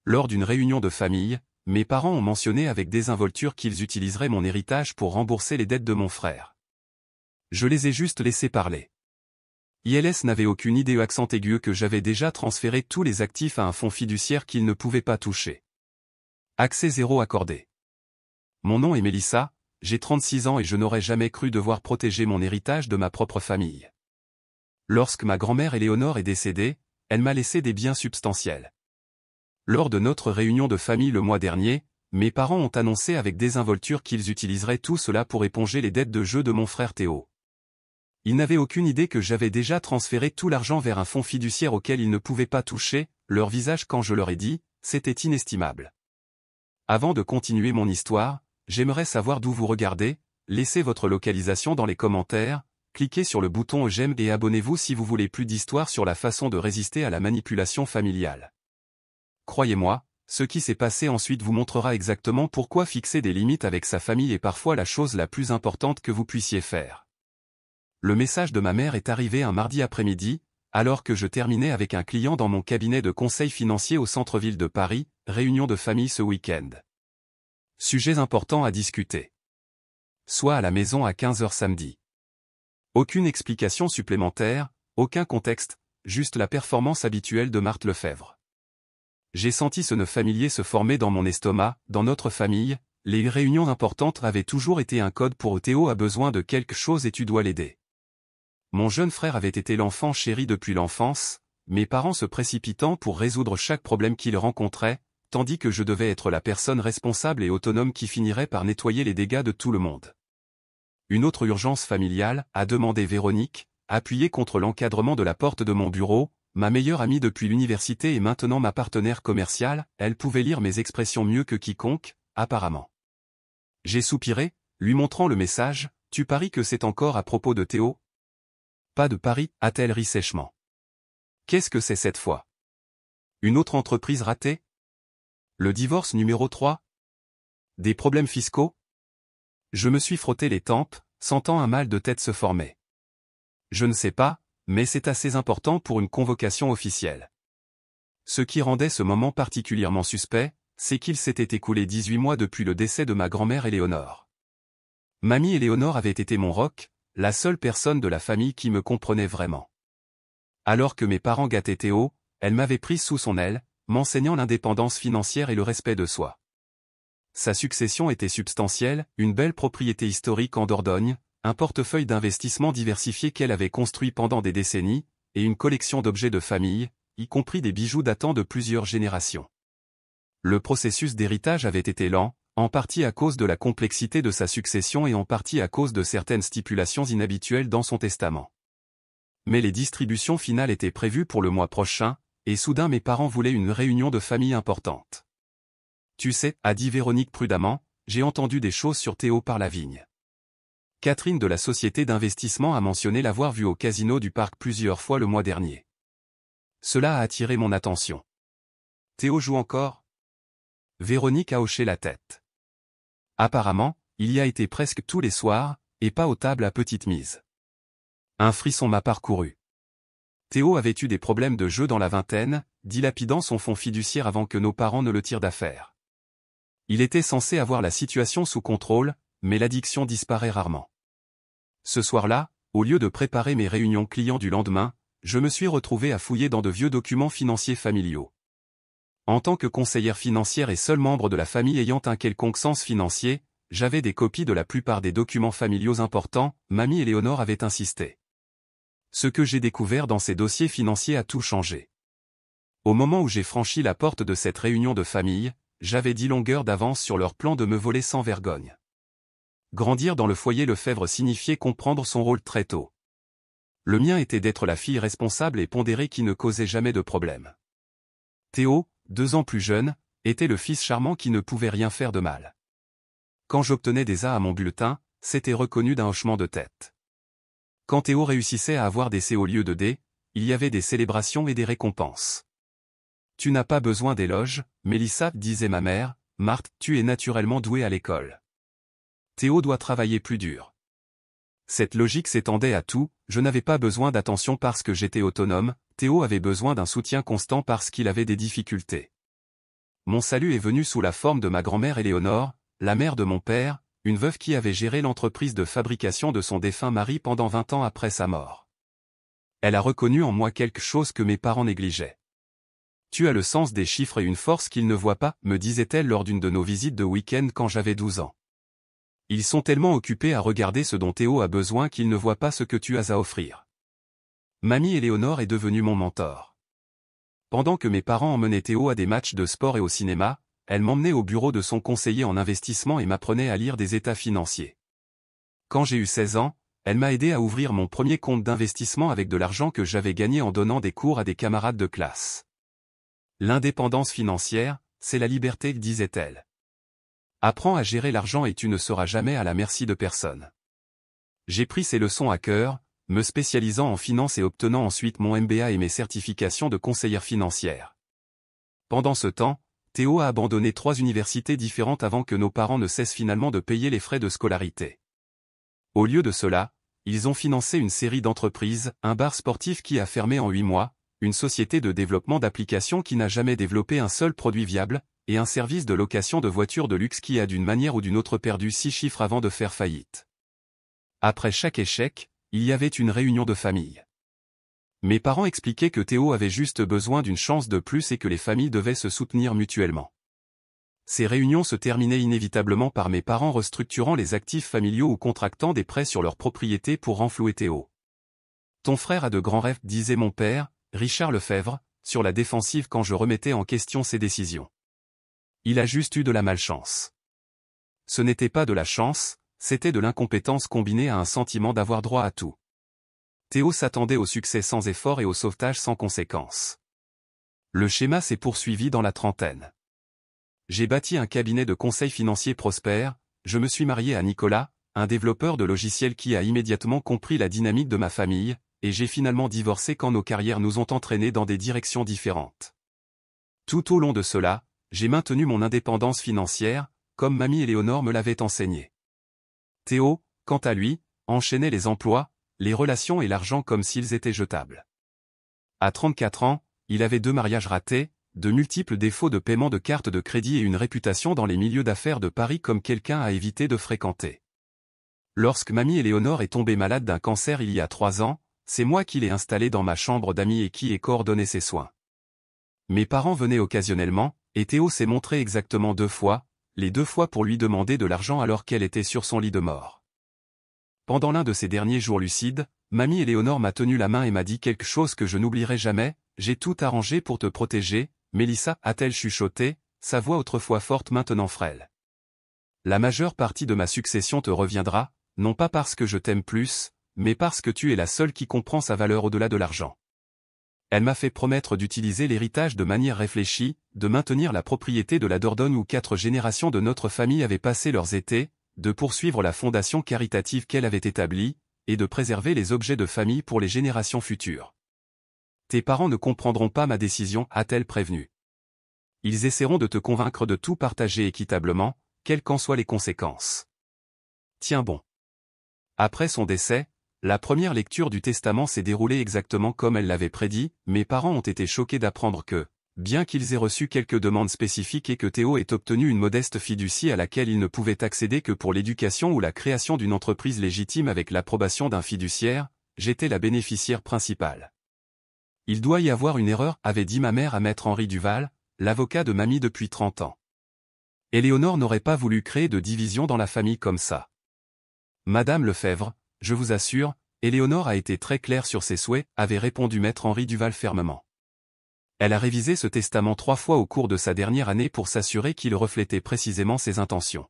Lors d'une réunion de famille, mes parents ont mentionné avec désinvolture qu'ils utiliseraient mon héritage pour rembourser les dettes de mon frère. Je les ai juste laissés parler. ILS n'avait aucune idée accent aigu que j'avais déjà transféré tous les actifs à un fonds fiduciaire qu'ils ne pouvaient pas toucher. Accès zéro accordé. Mon nom est Mélissa, j'ai 36 ans et je n'aurais jamais cru devoir protéger mon héritage de ma propre famille. Lorsque ma grand-mère Éléonore est décédée, elle m'a laissé des biens substantiels. Lors de notre réunion de famille le mois dernier, mes parents ont annoncé avec désinvolture qu'ils utiliseraient tout cela pour éponger les dettes de jeu de mon frère Théo. Ils n'avaient aucune idée que j'avais déjà transféré tout l'argent vers un fonds fiduciaire auquel ils ne pouvaient pas toucher, leur visage quand je leur ai dit, c'était inestimable. Avant de continuer mon histoire, j'aimerais savoir d'où vous regardez, laissez votre localisation dans les commentaires, cliquez sur le bouton j'aime et abonnez-vous si vous voulez plus d'histoires sur la façon de résister à la manipulation familiale. Croyez-moi, ce qui s'est passé ensuite vous montrera exactement pourquoi fixer des limites avec sa famille est parfois la chose la plus importante que vous puissiez faire. Le message de ma mère est arrivé un mardi après-midi, alors que je terminais avec un client dans mon cabinet de conseil financier au centre-ville de Paris, réunion de famille ce week-end. Sujets importants à discuter. Soit à la maison à 15h samedi. Aucune explication supplémentaire, aucun contexte, juste la performance habituelle de Marthe Lefebvre. J'ai senti ce nœud familier se former dans mon estomac, dans notre famille, les réunions importantes avaient toujours été un code pour Théo a besoin de quelque chose et tu dois l'aider. Mon jeune frère avait été l'enfant chéri depuis l'enfance, mes parents se précipitant pour résoudre chaque problème qu'ils rencontraient, tandis que je devais être la personne responsable et autonome qui finirait par nettoyer les dégâts de tout le monde. Une autre urgence familiale, a demandé Véronique, appuyée contre l'encadrement de la porte de mon bureau, ma meilleure amie depuis l'université et maintenant ma partenaire commerciale, elle pouvait lire mes expressions mieux que quiconque, apparemment. J'ai soupiré, lui montrant le message, tu paries que c'est encore à propos de Théo ? Pas de pari, a-t-elle ri sèchement. Qu'est-ce que c'est cette fois ? Une autre entreprise ratée ? Le divorce numéro 3 ? Des problèmes fiscaux ? Je me suis frotté les tempes, sentant un mal de tête se former. Je ne sais pas, mais c'est assez important pour une convocation officielle. Ce qui rendait ce moment particulièrement suspect, c'est qu'il s'était écoulé 18 mois depuis le décès de ma grand-mère Éléonore. Mamie Éléonore avait été mon roc, la seule personne de la famille qui me comprenait vraiment. Alors que mes parents gâtaient Théo, elle m'avait prise sous son aile, m'enseignant l'indépendance financière et le respect de soi. Sa succession était substantielle, une belle propriété historique en Dordogne, un portefeuille d'investissement diversifié qu'elle avait construit pendant des décennies, et une collection d'objets de famille, y compris des bijoux datant de plusieurs générations. Le processus d'héritage avait été lent, en partie à cause de la complexité de sa succession et en partie à cause de certaines stipulations inhabituelles dans son testament. Mais les distributions finales étaient prévues pour le mois prochain, et soudain mes parents voulaient une réunion de famille importante. Tu sais, a dit Véronique prudemment, j'ai entendu des choses sur Théo par la vigne. Catherine de la société d'investissement a mentionné l'avoir vu au casino du parc plusieurs fois le mois dernier. Cela a attiré mon attention. Théo joue encore ? Véronique a hoché la tête. Apparemment, il y a été presque tous les soirs, et pas aux tables à petite mise. Un frisson m'a parcouru. Théo avait eu des problèmes de jeu dans la vingtaine, dilapidant son fonds fiduciaire avant que nos parents ne le tirent d'affaire. Il était censé avoir la situation sous contrôle, mais l'addiction disparaît rarement. Ce soir-là, au lieu de préparer mes réunions clients du lendemain, je me suis retrouvé à fouiller dans de vieux documents financiers familiaux. En tant que conseillère financière et seul membre de la famille ayant un quelconque sens financier, j'avais des copies de la plupart des documents familiaux importants, mamie Éléonore avait insisté. Ce que j'ai découvert dans ces dossiers financiers a tout changé. Au moment où j'ai franchi la porte de cette réunion de famille, j'avais 10 longueurs d'avance sur leur plan de me voler sans vergogne. Grandir dans le foyer Lefebvre signifiait comprendre son rôle très tôt. Le mien était d'être la fille responsable et pondérée qui ne causait jamais de problème. Théo, 2 ans plus jeune, était le fils charmant qui ne pouvait rien faire de mal. Quand j'obtenais des A à mon bulletin, c'était reconnu d'un hochement de tête. Quand Théo réussissait à avoir des C au lieu de D, il y avait des célébrations et des récompenses. Tu n'as pas besoin d'éloges, Mélissa, disait ma mère, Marthe, tu es naturellement douée à l'école. Théo doit travailler plus dur. Cette logique s'étendait à tout, je n'avais pas besoin d'attention parce que j'étais autonome, Théo avait besoin d'un soutien constant parce qu'il avait des difficultés. mon salut est venu sous la forme de ma grand-mère Éléonore, la mère de mon père, une veuve qui avait géré l'entreprise de fabrication de son défunt mari pendant 20 ans après sa mort. Elle a reconnu en moi quelque chose que mes parents négligeaient. Tu as le sens des chiffres et une force qu'ils ne voient pas, me disait-elle lors d'une de nos visites de week-end quand j'avais 12 ans. Ils sont tellement occupés à regarder ce dont Théo a besoin qu'ils ne voient pas ce que tu as à offrir. Mamie Éléonore est devenue mon mentor. Pendant que mes parents emmenaient Théo à des matchs de sport et au cinéma, elle m'emmenait au bureau de son conseiller en investissement et m'apprenait à lire des états financiers. Quand j'ai eu 16 ans, elle m'a aidé à ouvrir mon premier compte d'investissement avec de l'argent que j'avais gagné en donnant des cours à des camarades de classe. L'indépendance financière, c'est la liberté, disait-elle. Apprends à gérer l'argent et tu ne seras jamais à la merci de personne. J'ai pris ces leçons à cœur, me spécialisant en finance et obtenant ensuite mon MBA et mes certifications de conseillère financière. Pendant ce temps, Théo a abandonné 3 universités différentes avant que nos parents ne cessent finalement de payer les frais de scolarité. Au lieu de cela, ils ont financé une série d'entreprises, un bar sportif qui a fermé en 8 mois, une société de développement d'applications qui n'a jamais développé un seul produit viable, et un service de location de voitures de luxe qui a d'une manière ou d'une autre perdu 6 chiffres avant de faire faillite. Après chaque échec, il y avait une réunion de famille. Mes parents expliquaient que Théo avait juste besoin d'une chance de plus et que les familles devaient se soutenir mutuellement. Ces réunions se terminaient inévitablement par mes parents restructurant les actifs familiaux ou contractant des prêts sur leurs propriétés pour renflouer Théo. Ton frère a de grands rêves, disait mon père, Richard Lefebvre, sur la défensive quand je remettais en question ses décisions. Il a juste eu de la malchance. Ce n'était pas de la chance, c'était de l'incompétence combinée à un sentiment d'avoir droit à tout. Théo s'attendait au succès sans effort et au sauvetage sans conséquence. Le schéma s'est poursuivi dans la trentaine. J'ai bâti un cabinet de conseil financier prospère, je me suis marié à Nicolas, un développeur de logiciels qui a immédiatement compris la dynamique de ma famille, et j'ai finalement divorcé quand nos carrières nous ont entraînés dans des directions différentes. Tout au long de cela, j'ai maintenu mon indépendance financière, comme mamie Éléonore me l'avait enseigné. Théo, quant à lui, enchaînait les emplois, les relations et l'argent comme s'ils étaient jetables. À 34 ans, il avait 2 mariages ratés, de multiples défauts de paiement de cartes de crédit et une réputation dans les milieux d'affaires de Paris comme quelqu'un à éviter de fréquenter. Lorsque mamie Éléonore est tombée malade d'un cancer il y a 3 ans, c'est moi qui l'ai installée dans ma chambre d'amis et qui ai coordonné ses soins. Mes parents venaient occasionnellement, et Théo s'est montré exactement 2 fois, les 2 fois pour lui demander de l'argent alors qu'elle était sur son lit de mort. Pendant l'un de ces derniers jours lucides, mamie Éléonore m'a tenu la main et m'a dit quelque chose que je n'oublierai jamais, « J'ai tout arrangé pour te protéger, Mélissa » a-t-elle chuchoté, sa voix autrefois forte maintenant frêle. La majeure partie de ma succession te reviendra, non pas parce que je t'aime plus, mais parce que tu es la seule qui comprend sa valeur au-delà de l'argent. Elle m'a fait promettre d'utiliser l'héritage de manière réfléchie, de maintenir la propriété de la Dordogne où 4 générations de notre famille avaient passé leurs étés, de poursuivre la fondation caritative qu'elle avait établie, et de préserver les objets de famille pour les générations futures. Tes parents ne comprendront pas ma décision, a-t-elle prévenu. Ils essaieront de te convaincre de tout partager équitablement, quelles qu'en soient les conséquences. Tiens bon. Après son décès, la première lecture du testament s'est déroulée exactement comme elle l'avait prédit, mes parents ont été choqués d'apprendre que, bien qu'ils aient reçu quelques demandes spécifiques et que Théo ait obtenu une modeste fiducie à laquelle il ne pouvait accéder que pour l'éducation ou la création d'une entreprise légitime avec l'approbation d'un fiduciaire, j'étais la bénéficiaire principale. Il doit y avoir une erreur, avait dit ma mère à maître Henri Duval, l'avocat de mamie depuis 30 ans. Éléonore n'aurait pas voulu créer de division dans la famille comme ça. Madame Lefebvre, je vous assure, Éléonore a été très claire sur ses souhaits, avait répondu maître Henri Duval fermement. Elle a révisé ce testament 3 fois au cours de sa dernière année pour s'assurer qu'il reflétait précisément ses intentions.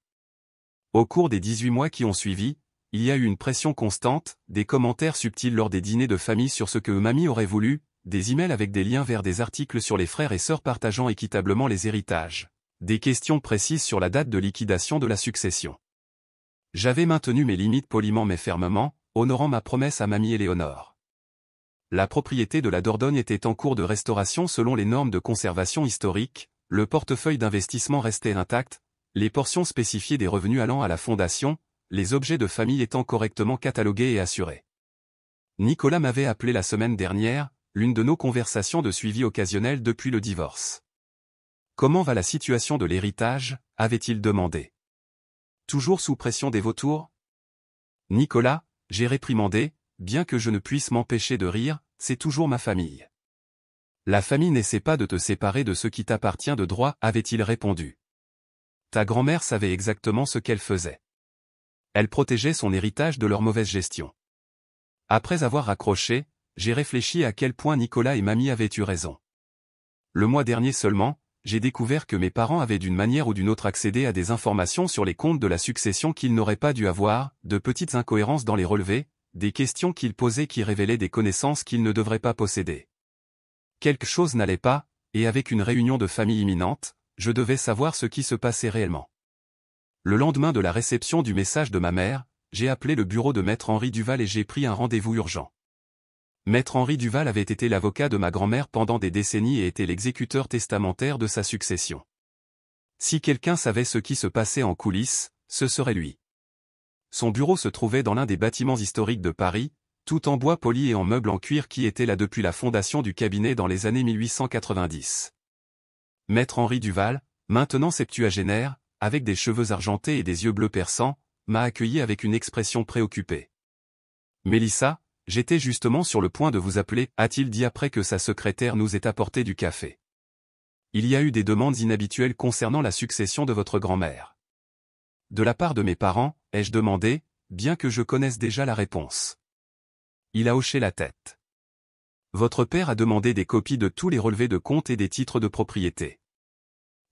Au cours des 18 mois qui ont suivi, il y a eu une pression constante, des commentaires subtils lors des dîners de famille sur ce que mamie aurait voulu, des emails avec des liens vers des articles sur les frères et sœurs partageant équitablement les héritages, des questions précises sur la date de liquidation de la succession. J'avais maintenu mes limites poliment mais fermement, honorant ma promesse à mamie Éléonore. La propriété de la Dordogne était en cours de restauration selon les normes de conservation historique, le portefeuille d'investissement restait intact, les portions spécifiées des revenus allant à la fondation, les objets de famille étant correctement catalogués et assurés. Nicolas m'avait appelé la semaine dernière, l'une de nos conversations de suivi occasionnel depuis le divorce. Comment va la situation de l'héritage, avait-il demandé. Toujours sous pression des vautours? Nicolas, j'ai réprimandé, bien que je ne puisse m'empêcher de rire, c'est toujours ma famille. La famille n'essaie pas de te séparer de ce qui t'appartient de droit, avait-il répondu. Ta grand-mère savait exactement ce qu'elle faisait. Elle protégeait son héritage de leur mauvaise gestion. Après avoir raccroché, j'ai réfléchi à quel point Nicolas et mamie avaient eu raison. Le mois dernier seulement, j'ai découvert que mes parents avaient d'une manière ou d'une autre accédé à des informations sur les comptes de la succession qu'ils n'auraient pas dû avoir, de petites incohérences dans les relevés, des questions qu'ils posaient qui révélaient des connaissances qu'ils ne devraient pas posséder. Quelque chose n'allait pas, et avec une réunion de famille imminente, je devais savoir ce qui se passait réellement. Le lendemain de la réception du message de ma mère, j'ai appelé le bureau de Maître Henri Duval et j'ai pris un rendez-vous urgent. Maître Henri Duval avait été l'avocat de ma grand-mère pendant des décennies et était l'exécuteur testamentaire de sa succession. Si quelqu'un savait ce qui se passait en coulisses, ce serait lui. Son bureau se trouvait dans l'un des bâtiments historiques de Paris, tout en bois poli et en meubles en cuir qui était là depuis la fondation du cabinet dans les années 1890. Maître Henri Duval, maintenant septuagénaire, avec des cheveux argentés et des yeux bleus perçants, m'a accueilli avec une expression préoccupée. « Mélissa, j'étais justement sur le point de vous appeler, a-t-il dit après que sa secrétaire nous ait apporté du café. Il y a eu des demandes inhabituelles concernant la succession de votre grand-mère. De la part de mes parents, ai-je demandé, bien que je connaisse déjà la réponse. Il a hoché la tête. Votre père a demandé des copies de tous les relevés de compte et des titres de propriété.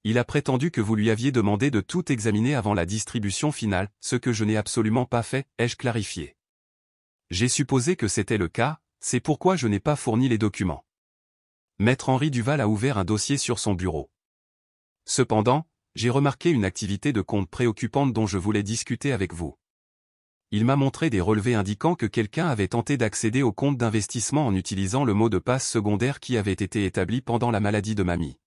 Il a prétendu que vous lui aviez demandé de tout examiner avant la distribution finale, ce que je n'ai absolument pas fait, ai-je clarifié. J'ai supposé que c'était le cas, c'est pourquoi je n'ai pas fourni les documents. Maître Henri Duval a ouvert un dossier sur son bureau. Cependant, j'ai remarqué une activité de compte préoccupante dont je voulais discuter avec vous. Il m'a montré des relevés indiquant que quelqu'un avait tenté d'accéder au compte d'investissement en utilisant le mot de passe secondaire qui avait été établi pendant la maladie de mamie.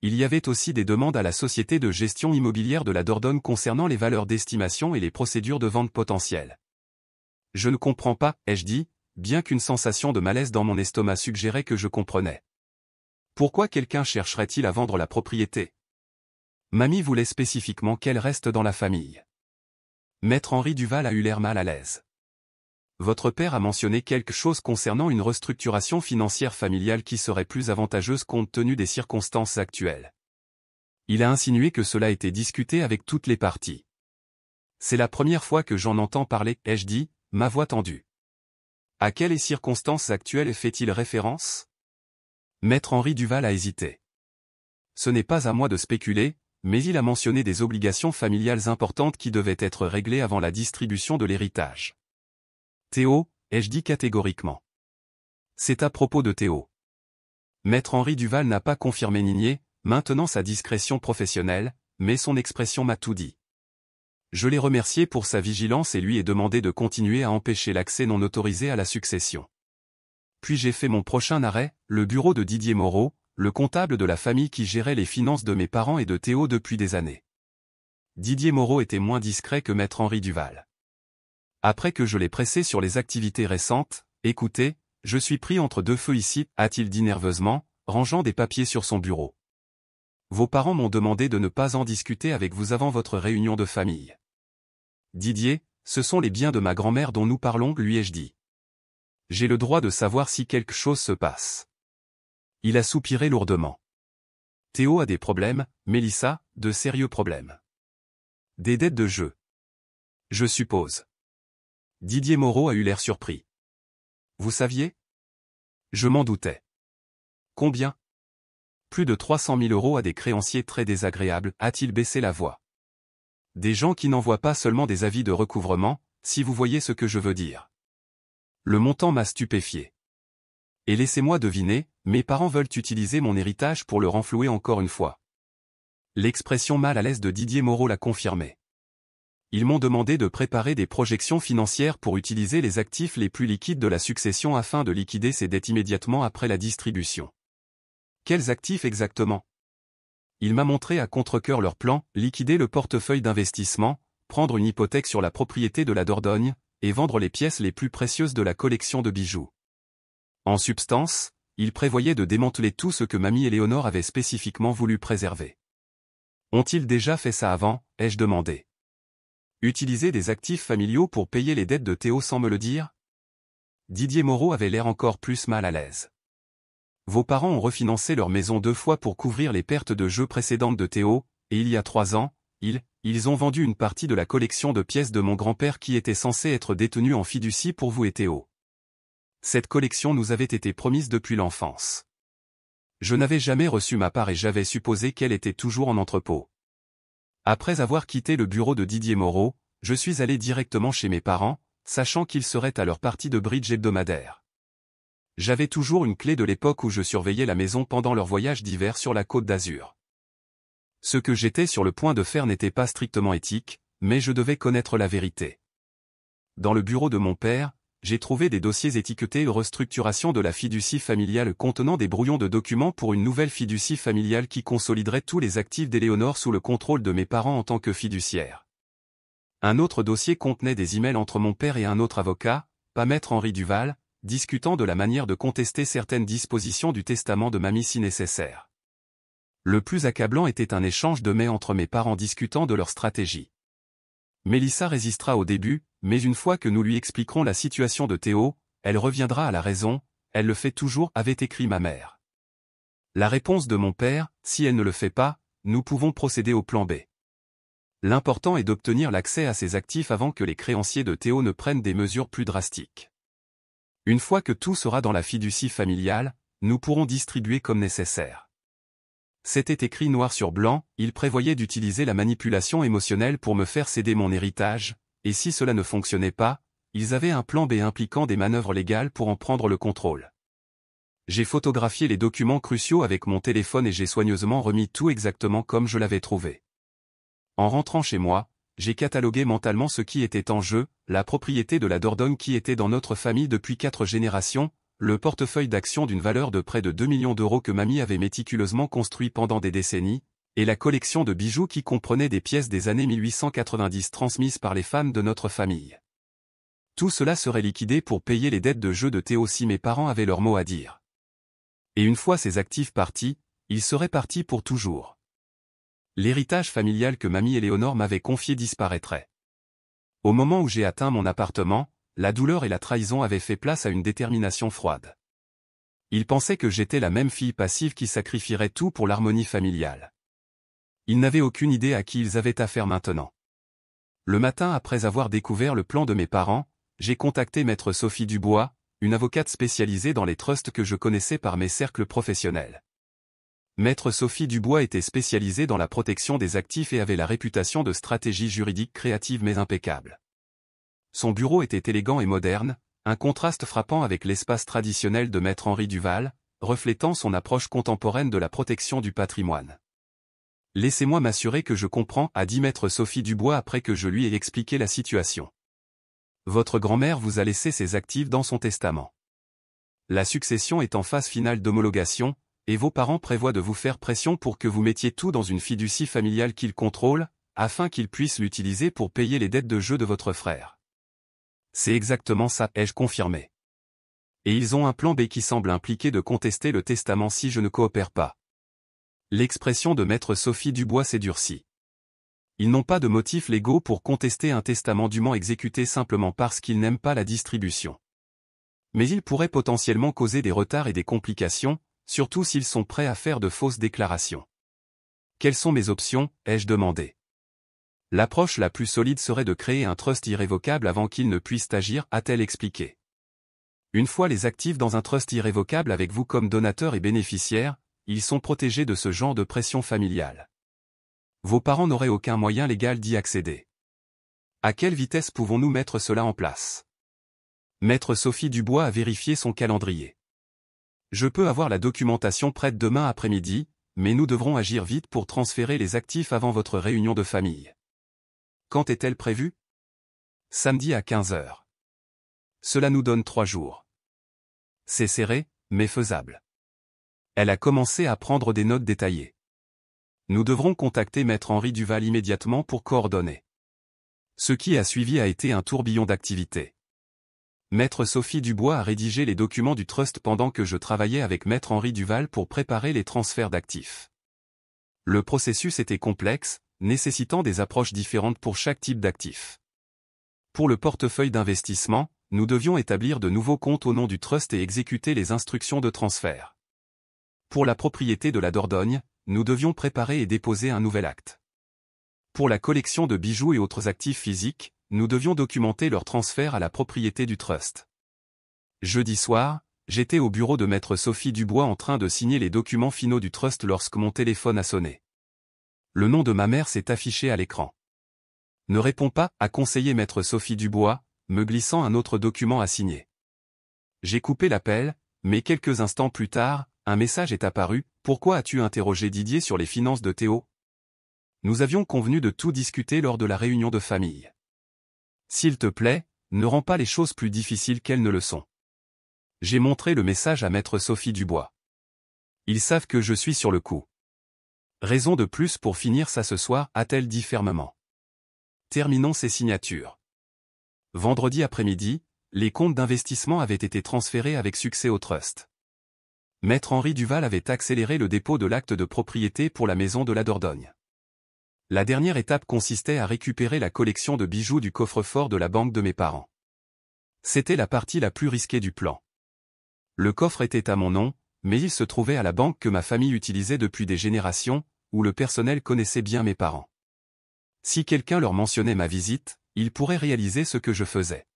Il y avait aussi des demandes à la société de gestion immobilière de la Dordogne concernant les valeurs d'estimation et les procédures de vente potentielles. Je ne comprends pas, ai-je dit, bien qu'une sensation de malaise dans mon estomac suggérait que je comprenais. Pourquoi quelqu'un chercherait-il à vendre la propriété? Mamie voulait spécifiquement qu'elle reste dans la famille. Maître Henri Duval a eu l'air mal à l'aise. Votre père a mentionné quelque chose concernant une restructuration financière familiale qui serait plus avantageuse compte tenu des circonstances actuelles. Il a insinué que cela était discuté avec toutes les parties. C'est la première fois que j'en entends parler, ai-je dit, ma voix tendue. À quelles circonstances actuelles fait-il référence? Maître Henri Duval a hésité. Ce n'est pas à moi de spéculer, mais il a mentionné des obligations familiales importantes qui devaient être réglées avant la distribution de l'héritage. Théo, ai-je dit catégoriquement. C'est à propos de Théo. Maître Henri Duval n'a pas confirmé ni nié, maintenant sa discrétion professionnelle, mais son expression m'a tout dit. Je l'ai remercié pour sa vigilance et lui ai demandé de continuer à empêcher l'accès non autorisé à la succession. Puis j'ai fait mon prochain arrêt, le bureau de Didier Moreau, le comptable de la famille qui gérait les finances de mes parents et de Théo depuis des années. Didier Moreau était moins discret que Maître Henri Duval. Après que je l'ai pressé sur les activités récentes, écoutez, je suis pris entre deux feux ici, a-t-il dit nerveusement, rangeant des papiers sur son bureau. Vos parents m'ont demandé de ne pas en discuter avec vous avant votre réunion de famille. Didier, ce sont les biens de ma grand-mère dont nous parlons, lui ai-je dit. J'ai le droit de savoir si quelque chose se passe. Il a soupiré lourdement. Théo a des problèmes, Mélissa, de sérieux problèmes. Des dettes de jeu. Je suppose. Didier Moreau a eu l'air surpris. Vous saviez? Je m'en doutais. Combien? Plus de 300 000 € à des créanciers très désagréables, a-t-il baissé la voix. Des gens qui n'envoient pas seulement des avis de recouvrement, si vous voyez ce que je veux dire. Le montant m'a stupéfié. Et laissez-moi deviner, mes parents veulent utiliser mon héritage pour le renflouer encore une fois. L'expression mal à l'aise de Didier Moreau l'a confirmé. Ils m'ont demandé de préparer des projections financières pour utiliser les actifs les plus liquides de la succession afin de liquider ces dettes immédiatement après la distribution. Quels actifs exactement? Il m'a montré à contre-cœur leur plan, liquider le portefeuille d'investissement, prendre une hypothèque sur la propriété de la Dordogne, et vendre les pièces les plus précieuses de la collection de bijoux. En substance, il prévoyait de démanteler tout ce que Mamie et Léonore avaient spécifiquement voulu préserver. Ont-ils déjà fait ça avant, ai-je demandé. Utiliser des actifs familiaux pour payer les dettes de Théo sans me le dire? Didier Moreau avait l'air encore plus mal à l'aise. Vos parents ont refinancé leur maison 2 fois pour couvrir les pertes de jeux précédentes de Théo, et il y a 3 ans, ils ont vendu une partie de la collection de pièces de mon grand-père qui était censée être détenue en fiducie pour vous et Théo. Cette collection nous avait été promise depuis l'enfance. Je n'avais jamais reçu ma part et j'avais supposé qu'elle était toujours en entrepôt. Après avoir quitté le bureau de Didier Moreau, je suis allé directement chez mes parents, sachant qu'ils seraient à leur partie de bridge hebdomadaire. J'avais toujours une clé de l'époque où je surveillais la maison pendant leur voyage d'hiver sur la Côte d'Azur. Ce que j'étais sur le point de faire n'était pas strictement éthique, mais je devais connaître la vérité. Dans le bureau de mon père, j'ai trouvé des dossiers étiquetés restructuration de la fiducie familiale contenant des brouillons de documents pour une nouvelle fiducie familiale qui consoliderait tous les actifs d'Éléonore sous le contrôle de mes parents en tant que fiduciaire. Un autre dossier contenait des emails entre mon père et un autre avocat, pas maître Henri Duval, discutant de la manière de contester certaines dispositions du testament de Mamie si nécessaire. Le plus accablant était un échange de mails entre mes parents discutant de leur stratégie. Mélissa résistera au début, mais une fois que nous lui expliquerons la situation de Théo, elle reviendra à la raison, elle le fait toujours, avait écrit ma mère. La réponse de mon père, si elle ne le fait pas, nous pouvons procéder au plan B. L'important est d'obtenir l'accès à ces actifs avant que les créanciers de Théo ne prennent des mesures plus drastiques. Une fois que tout sera dans la fiducie familiale, nous pourrons distribuer comme nécessaire. C'était écrit noir sur blanc, il prévoyait d'utiliser la manipulation émotionnelle pour me faire céder mon héritage, et si cela ne fonctionnait pas, ils avaient un plan B impliquant des manœuvres légales pour en prendre le contrôle. J'ai photographié les documents cruciaux avec mon téléphone et j'ai soigneusement remis tout exactement comme je l'avais trouvé. En rentrant chez moi, j'ai catalogué mentalement ce qui était en jeu, la propriété de la Dordogne qui était dans notre famille depuis 4 générations, le portefeuille d'actions d'une valeur de près de 2 millions d'euros que Mamie avait méticuleusement construit pendant des décennies, et la collection de bijoux qui comprenait des pièces des années 1890 transmises par les femmes de notre famille. Tout cela serait liquidé pour payer les dettes de jeu de Théo si mes parents avaient leur mot à dire. Et une fois ces actifs partis, ils seraient partis pour toujours. L'héritage familial que Mamie et Léonore m'avaient confié disparaîtrait. Au moment où j'ai atteint mon appartement, la douleur et la trahison avaient fait place à une détermination froide. Ils pensaient que j'étais la même fille passive qui sacrifierait tout pour l'harmonie familiale. Ils n'avaient aucune idée à qui ils avaient affaire maintenant. Le matin après avoir découvert le plan de mes parents, j'ai contacté maître Sophie Dubois, une avocate spécialisée dans les trusts que je connaissais par mes cercles professionnels. Maître Sophie Dubois était spécialisée dans la protection des actifs et avait la réputation de stratégie juridique créative mais impeccable. Son bureau était élégant et moderne, un contraste frappant avec l'espace traditionnel de maître Henri Duval, reflétant son approche contemporaine de la protection du patrimoine. « Laissez-moi m'assurer que je comprends », a dit maître Sophie Dubois après que je lui ai expliqué la situation. « Votre grand-mère vous a laissé ses actifs dans son testament. La succession est en phase finale d'homologation, et vos parents prévoient de vous faire pression pour que vous mettiez tout dans une fiducie familiale qu'ils contrôlent, afin qu'ils puissent l'utiliser pour payer les dettes de jeu de votre frère. » C'est exactement ça, ai-je confirmé. Et ils ont un plan B qui semble impliquer de contester le testament si je ne coopère pas. L'expression de maître Sophie Dubois s'est durcie. Ils n'ont pas de motifs légaux pour contester un testament dûment exécuté simplement parce qu'ils n'aiment pas la distribution. Mais ils pourraient potentiellement causer des retards et des complications, surtout s'ils sont prêts à faire de fausses déclarations. Quelles sont mes options, ai-je demandé. L'approche la plus solide serait de créer un trust irrévocable avant qu'ils ne puissent agir, a-t-elle expliqué. Une fois les actifs dans un trust irrévocable avec vous comme donateur et bénéficiaire, ils sont protégés de ce genre de pression familiale. Vos parents n'auraient aucun moyen légal d'y accéder. À quelle vitesse pouvons-nous mettre cela en place? Maître Sophie Dubois a vérifié son calendrier. Je peux avoir la documentation prête demain après-midi, mais nous devrons agir vite pour transférer les actifs avant votre réunion de famille. Quand est-elle prévue? Samedi à 15 h. Cela nous donne 3 jours. C'est serré, mais faisable. Elle a commencé à prendre des notes détaillées. Nous devrons contacter maître Henri Duval immédiatement pour coordonner. Ce qui a suivi a été un tourbillon d'activités. Maître Sophie Dubois a rédigé les documents du trust pendant que je travaillais avec Maître Henri Duval pour préparer les transferts d'actifs. Le processus était complexe, nécessitant des approches différentes pour chaque type d'actif. Pour le portefeuille d'investissement, nous devions établir de nouveaux comptes au nom du trust et exécuter les instructions de transfert. Pour la propriété de la Dordogne, nous devions préparer et déposer un nouvel acte. Pour la collection de bijoux et autres actifs physiques, nous devions documenter leur transfert à la propriété du trust. Jeudi soir, j'étais au bureau de Maître Sophie Dubois en train de signer les documents finaux du trust lorsque mon téléphone a sonné. Le nom de ma mère s'est affiché à l'écran. Ne réponds pas, a conseillé Maître Sophie Dubois, me glissant un autre document à signer. J'ai coupé l'appel, mais quelques instants plus tard, un message est apparu. Pourquoi as-tu interrogé Didier sur les finances de Théo? Nous avions convenu de tout discuter lors de la réunion de famille. S'il te plaît, ne rends pas les choses plus difficiles qu'elles ne le sont. J'ai montré le message à Maître Sophie Dubois. Ils savent que je suis sur le coup. Raison de plus pour finir ça ce soir, a-t-elle dit fermement. Terminons ces signatures. Vendredi après-midi, les comptes d'investissement avaient été transférés avec succès au trust. Maître Henri Duval avait accéléré le dépôt de l'acte de propriété pour la maison de la Dordogne. La dernière étape consistait à récupérer la collection de bijoux du coffre-fort de la banque de mes parents. C'était la partie la plus risquée du plan. Le coffre était à mon nom, mais il se trouvait à la banque que ma famille utilisait depuis des générations, où le personnel connaissait bien mes parents. Si quelqu'un leur mentionnait ma visite, ils pourraient réaliser ce que je faisais.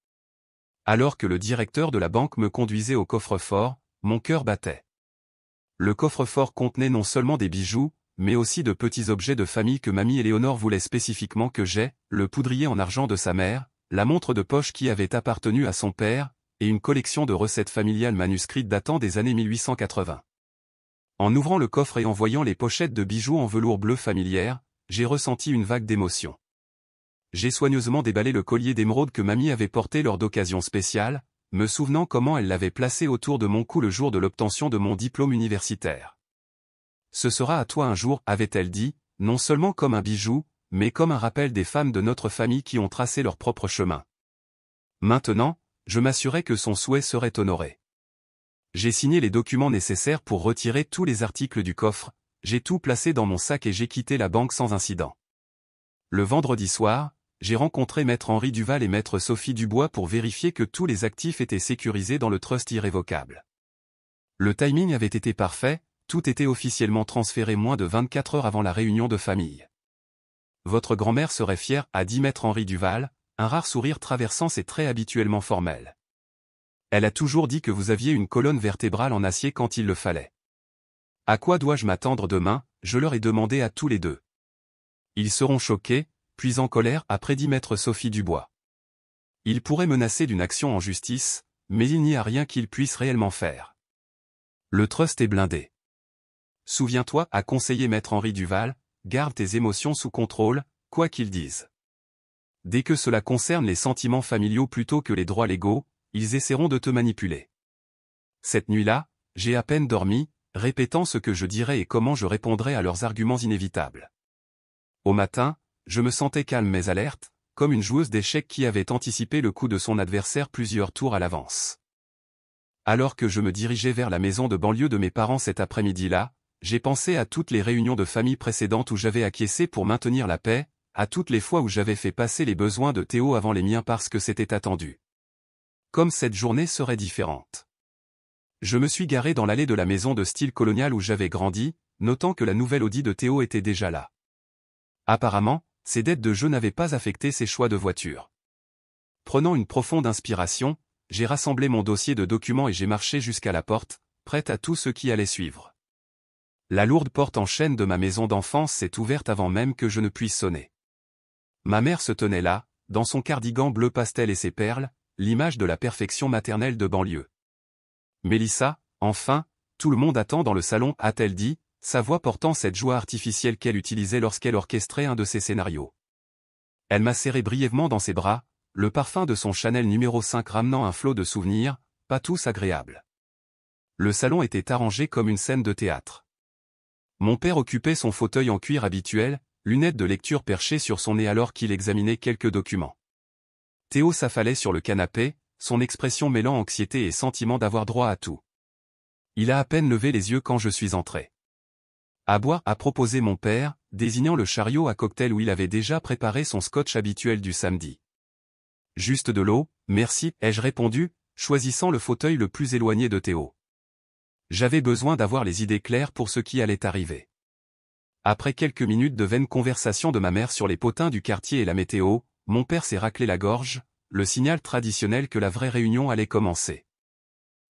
Alors que le directeur de la banque me conduisait au coffre-fort, mon cœur battait. Le coffre-fort contenait non seulement des bijoux, mais aussi de petits objets de famille que mamie Éléonore voulait spécifiquement que j'aie, le poudrier en argent de sa mère, la montre de poche qui avait appartenu à son père, et une collection de recettes familiales manuscrites datant des années 1880. En ouvrant le coffre et en voyant les pochettes de bijoux en velours bleu familière, j'ai ressenti une vague d'émotion. J'ai soigneusement déballé le collier d'émeraude que mamie avait porté lors d'occasions spéciales, me souvenant comment elle l'avait placé autour de mon cou le jour de l'obtention de mon diplôme universitaire. Ce sera à toi un jour, avait-elle dit, non seulement comme un bijou, mais comme un rappel des femmes de notre famille qui ont tracé leur propre chemin. Maintenant, je m'assurais que son souhait serait honoré. J'ai signé les documents nécessaires pour retirer tous les articles du coffre, j'ai tout placé dans mon sac et j'ai quitté la banque sans incident. Le vendredi soir, j'ai rencontré Maître Henri Duval et Maître Sophie Dubois pour vérifier que tous les actifs étaient sécurisés dans le trust irrévocable. Le timing avait été parfait, tout était officiellement transféré moins de 24 heures avant la réunion de famille. Votre grand-mère serait fière, a dit Maître Henri Duval, un rare sourire traversant ses traits habituellement formels. Elle a toujours dit que vous aviez une colonne vertébrale en acier quand il le fallait. À quoi dois-je m'attendre demain? Je leur ai demandé à tous les deux. Ils seront choqués, puis en colère, a prédit Maître Sophie Dubois. Ils pourraient menacer d'une action en justice, mais il n'y a rien qu'ils puissent réellement faire. Le trust est blindé. Souviens-toi, a conseillé Maître Henri Duval, garde tes émotions sous contrôle, quoi qu'ils disent. Dès que cela concerne les sentiments familiaux plutôt que les droits légaux, ils essaieront de te manipuler. Cette nuit-là, j'ai à peine dormi, répétant ce que je dirais et comment je répondrais à leurs arguments inévitables. Au matin, je me sentais calme mais alerte, comme une joueuse d'échecs qui avait anticipé le coup de son adversaire plusieurs tours à l'avance. Alors que je me dirigeais vers la maison de banlieue de mes parents cet après-midi-là, j'ai pensé à toutes les réunions de famille précédentes où j'avais acquiescé pour maintenir la paix, à toutes les fois où j'avais fait passer les besoins de Théo avant les miens parce que c'était attendu. Comme cette journée serait différente. Je me suis garé dans l'allée de la maison de style colonial où j'avais grandi, notant que la nouvelle Audi de Théo était déjà là. Apparemment, ses dettes de jeu n'avaient pas affecté ses choix de voiture. Prenant une profonde inspiration, j'ai rassemblé mon dossier de documents et j'ai marché jusqu'à la porte, prête à tout ce qui allait suivre. La lourde porte en chêne de ma maison d'enfance s'est ouverte avant même que je ne puisse sonner. Ma mère se tenait là, dans son cardigan bleu pastel et ses perles, l'image de la perfection maternelle de banlieue. Mélissa, enfin, tout le monde attend dans le salon, a-t-elle dit, sa voix portant cette joie artificielle qu'elle utilisait lorsqu'elle orchestrait un de ses scénarios. Elle m'a serré brièvement dans ses bras, le parfum de son Chanel numéro 5 ramenant un flot de souvenirs, pas tous agréables. Le salon était arrangé comme une scène de théâtre. Mon père occupait son fauteuil en cuir habituel, lunettes de lecture perchées sur son nez alors qu'il examinait quelques documents. Théo s'affalait sur le canapé, son expression mêlant anxiété et sentiment d'avoir droit à tout. Il a à peine levé les yeux quand je suis entré. À boire, a proposé mon père, désignant le chariot à cocktail où il avait déjà préparé son scotch habituel du samedi. Juste de l'eau, merci, ai-je répondu, choisissant le fauteuil le plus éloigné de Théo. J'avais besoin d'avoir les idées claires pour ce qui allait arriver. Après quelques minutes de vaines conversations de ma mère sur les potins du quartier et la météo, mon père s'est raclé la gorge, le signal traditionnel que la vraie réunion allait commencer.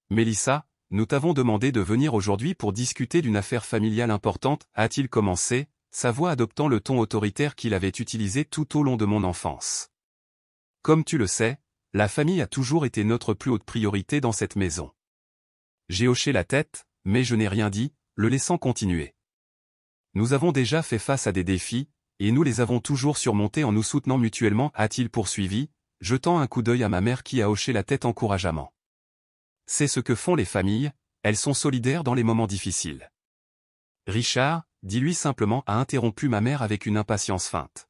Mélissa, nous t'avons demandé de venir aujourd'hui pour discuter d'une affaire familiale importante, a-t-il commencé, sa voix adoptant le ton autoritaire qu'il avait utilisé tout au long de mon enfance. Comme tu le sais, la famille a toujours été notre plus haute priorité dans cette maison. J'ai hoché la tête, mais je n'ai rien dit, le laissant continuer. Nous avons déjà fait face à des défis, et nous les avons toujours surmontés en nous soutenant mutuellement, a-t-il poursuivi, jetant un coup d'œil à ma mère qui a hoché la tête encourageamment. C'est ce que font les familles, elles sont solidaires dans les moments difficiles. Richard, dis-lui simplement, a interrompu ma mère avec une impatience feinte.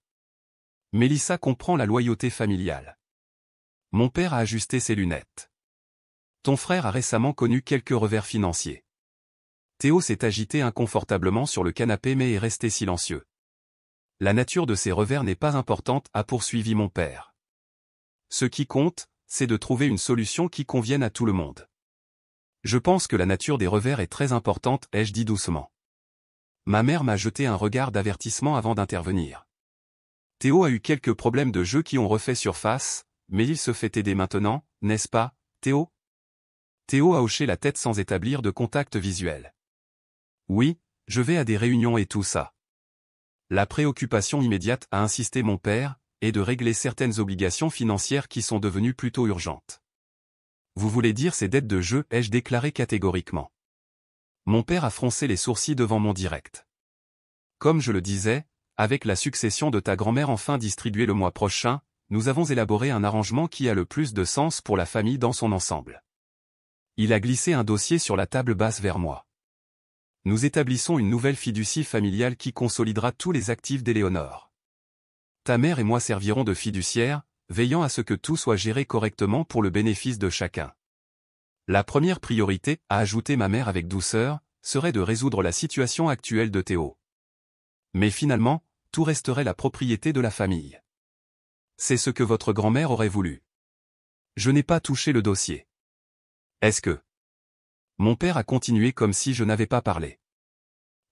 Mélissa comprend la loyauté familiale. Mon père a ajusté ses lunettes. Ton frère a récemment connu quelques revers financiers. Théo s'est agité inconfortablement sur le canapé mais est resté silencieux. La nature de ces revers n'est pas importante, a poursuivi mon père. Ce qui compte, c'est de trouver une solution qui convienne à tout le monde. Je pense que la nature des revers est très importante, ai-je dit doucement. Ma mère m'a jeté un regard d'avertissement avant d'intervenir. Théo a eu quelques problèmes de jeu qui ont refait surface, mais il se fait aider maintenant, n'est-ce pas, Théo ? Théo a hoché la tête sans établir de contact visuel. Oui, je vais à des réunions et tout ça. La préoccupation immédiate, a insisté mon père, est de régler certaines obligations financières qui sont devenues plutôt urgentes. Vous voulez dire ces dettes de jeu, ai-je déclaré catégoriquement. Mon père a froncé les sourcils devant mon direct. Comme je le disais, avec la succession de ta grand-mère enfin distribuée le mois prochain, nous avons élaboré un arrangement qui a le plus de sens pour la famille dans son ensemble. Il a glissé un dossier sur la table basse vers moi. Nous établissons une nouvelle fiducie familiale qui consolidera tous les actifs d'Éléonore. Ta mère et moi servirons de fiduciaires, veillant à ce que tout soit géré correctement pour le bénéfice de chacun. La première priorité, a ajouté ma mère avec douceur, serait de résoudre la situation actuelle de Théo. Mais finalement, tout resterait la propriété de la famille. C'est ce que votre grand-mère aurait voulu. Je n'ai pas touché le dossier. Est-ce que... Mon père a continué comme si je n'avais pas parlé.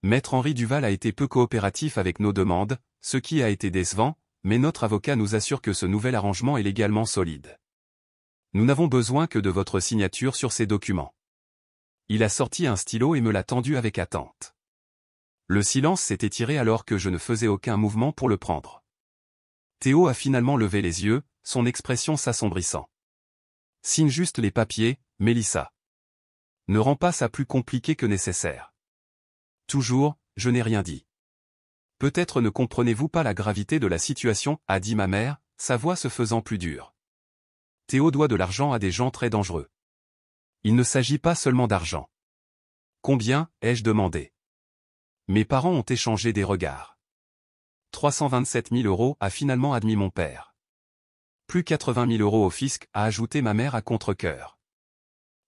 Maître Henri Duval a été peu coopératif avec nos demandes, ce qui a été décevant, mais notre avocat nous assure que ce nouvel arrangement est légalement solide. Nous n'avons besoin que de votre signature sur ces documents. Il a sorti un stylo et me l'a tendu avec attente. Le silence s'est étiré alors que je ne faisais aucun mouvement pour le prendre. Théo a finalement levé les yeux, son expression s'assombrissant. Signe juste les papiers, Mélissa. Ne rends pas ça plus compliqué que nécessaire. Toujours, je n'ai rien dit. Peut-être ne comprenez-vous pas la gravité de la situation, a dit ma mère, sa voix se faisant plus dure. Théo doit de l'argent à des gens très dangereux. Il ne s'agit pas seulement d'argent. Combien, ai-je demandé. Mes parents ont échangé des regards. 327 000 €, a finalement admis mon père. Plus 80 000 € au fisc, a ajouté ma mère à contre-cœur.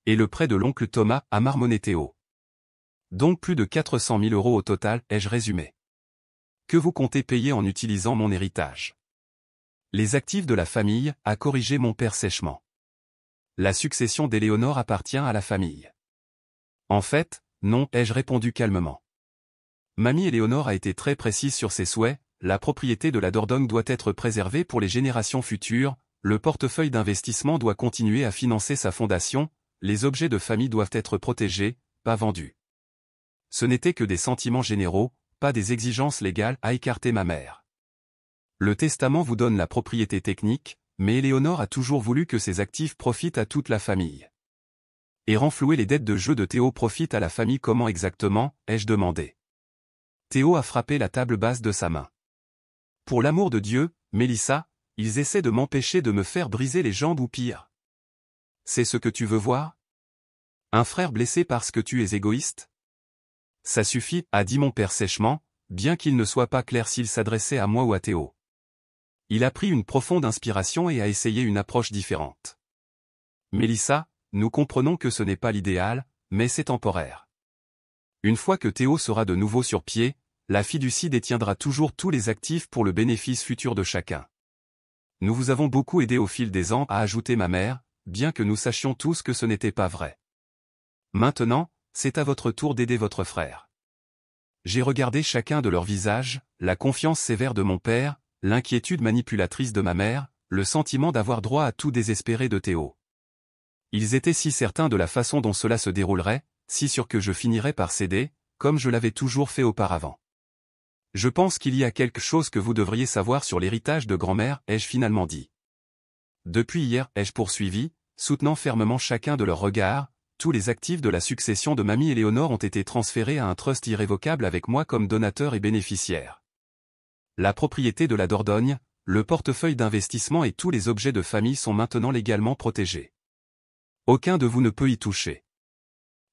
Et le prêt de l'oncle Thomas, a marmonné Théo. Donc plus de 400 000 € au total, ai-je résumé. Que vous comptez payer en utilisant mon héritage? Les actifs de la famille, a corrigé mon père sèchement. La succession d'Éléonore appartient à la famille. En fait, non, ai-je répondu calmement. Mamie Éléonore a été très précise sur ses souhaits, la propriété de la Dordogne doit être préservée pour les générations futures, le portefeuille d'investissement doit continuer à financer sa fondation, les objets de famille doivent être protégés, pas vendus. Ce n'était que des sentiments généraux, pas des exigences légales, a écarté ma mère. Le testament vous donne la propriété technique, mais Éléonore a toujours voulu que ses actifs profitent à toute la famille. Et renflouer les dettes de jeu de Théo profite à la famille comment exactement, ai-je demandé. Théo a frappé la table basse de sa main. Pour l'amour de Dieu, Mélissa, ils essaient de m'empêcher de me faire briser les jambes ou pire. C'est ce que tu veux voir? Un frère blessé parce que tu es égoïste? Ça suffit, a dit mon père sèchement, bien qu'il ne soit pas clair s'il s'adressait à moi ou à Théo. Il a pris une profonde inspiration et a essayé une approche différente. Mélissa, nous comprenons que ce n'est pas l'idéal, mais c'est temporaire. Une fois que Théo sera de nouveau sur pied, la fiducie détiendra toujours tous les actifs pour le bénéfice futur de chacun. Nous vous avons beaucoup aidé au fil des ans, a ajouté ma mère, bien que nous sachions tous que ce n'était pas vrai. Maintenant, c'est à votre tour d'aider votre frère. J'ai regardé chacun de leurs visages, la confiance sévère de mon père, l'inquiétude manipulatrice de ma mère, le sentiment d'avoir droit à tout désespéré de Théo. Ils étaient si certains de la façon dont cela se déroulerait, si sûrs que je finirais par céder, comme je l'avais toujours fait auparavant. Je pense qu'il y a quelque chose que vous devriez savoir sur l'héritage de grand-mère, ai-je finalement dit. Depuis hier, ai-je poursuivi, soutenant fermement chacun de leurs regards, tous les actifs de la succession de mamie Éléonore ont été transférés à un trust irrévocable avec moi comme donateur et bénéficiaire. La propriété de la Dordogne, le portefeuille d'investissement et tous les objets de famille sont maintenant légalement protégés. Aucun de vous ne peut y toucher.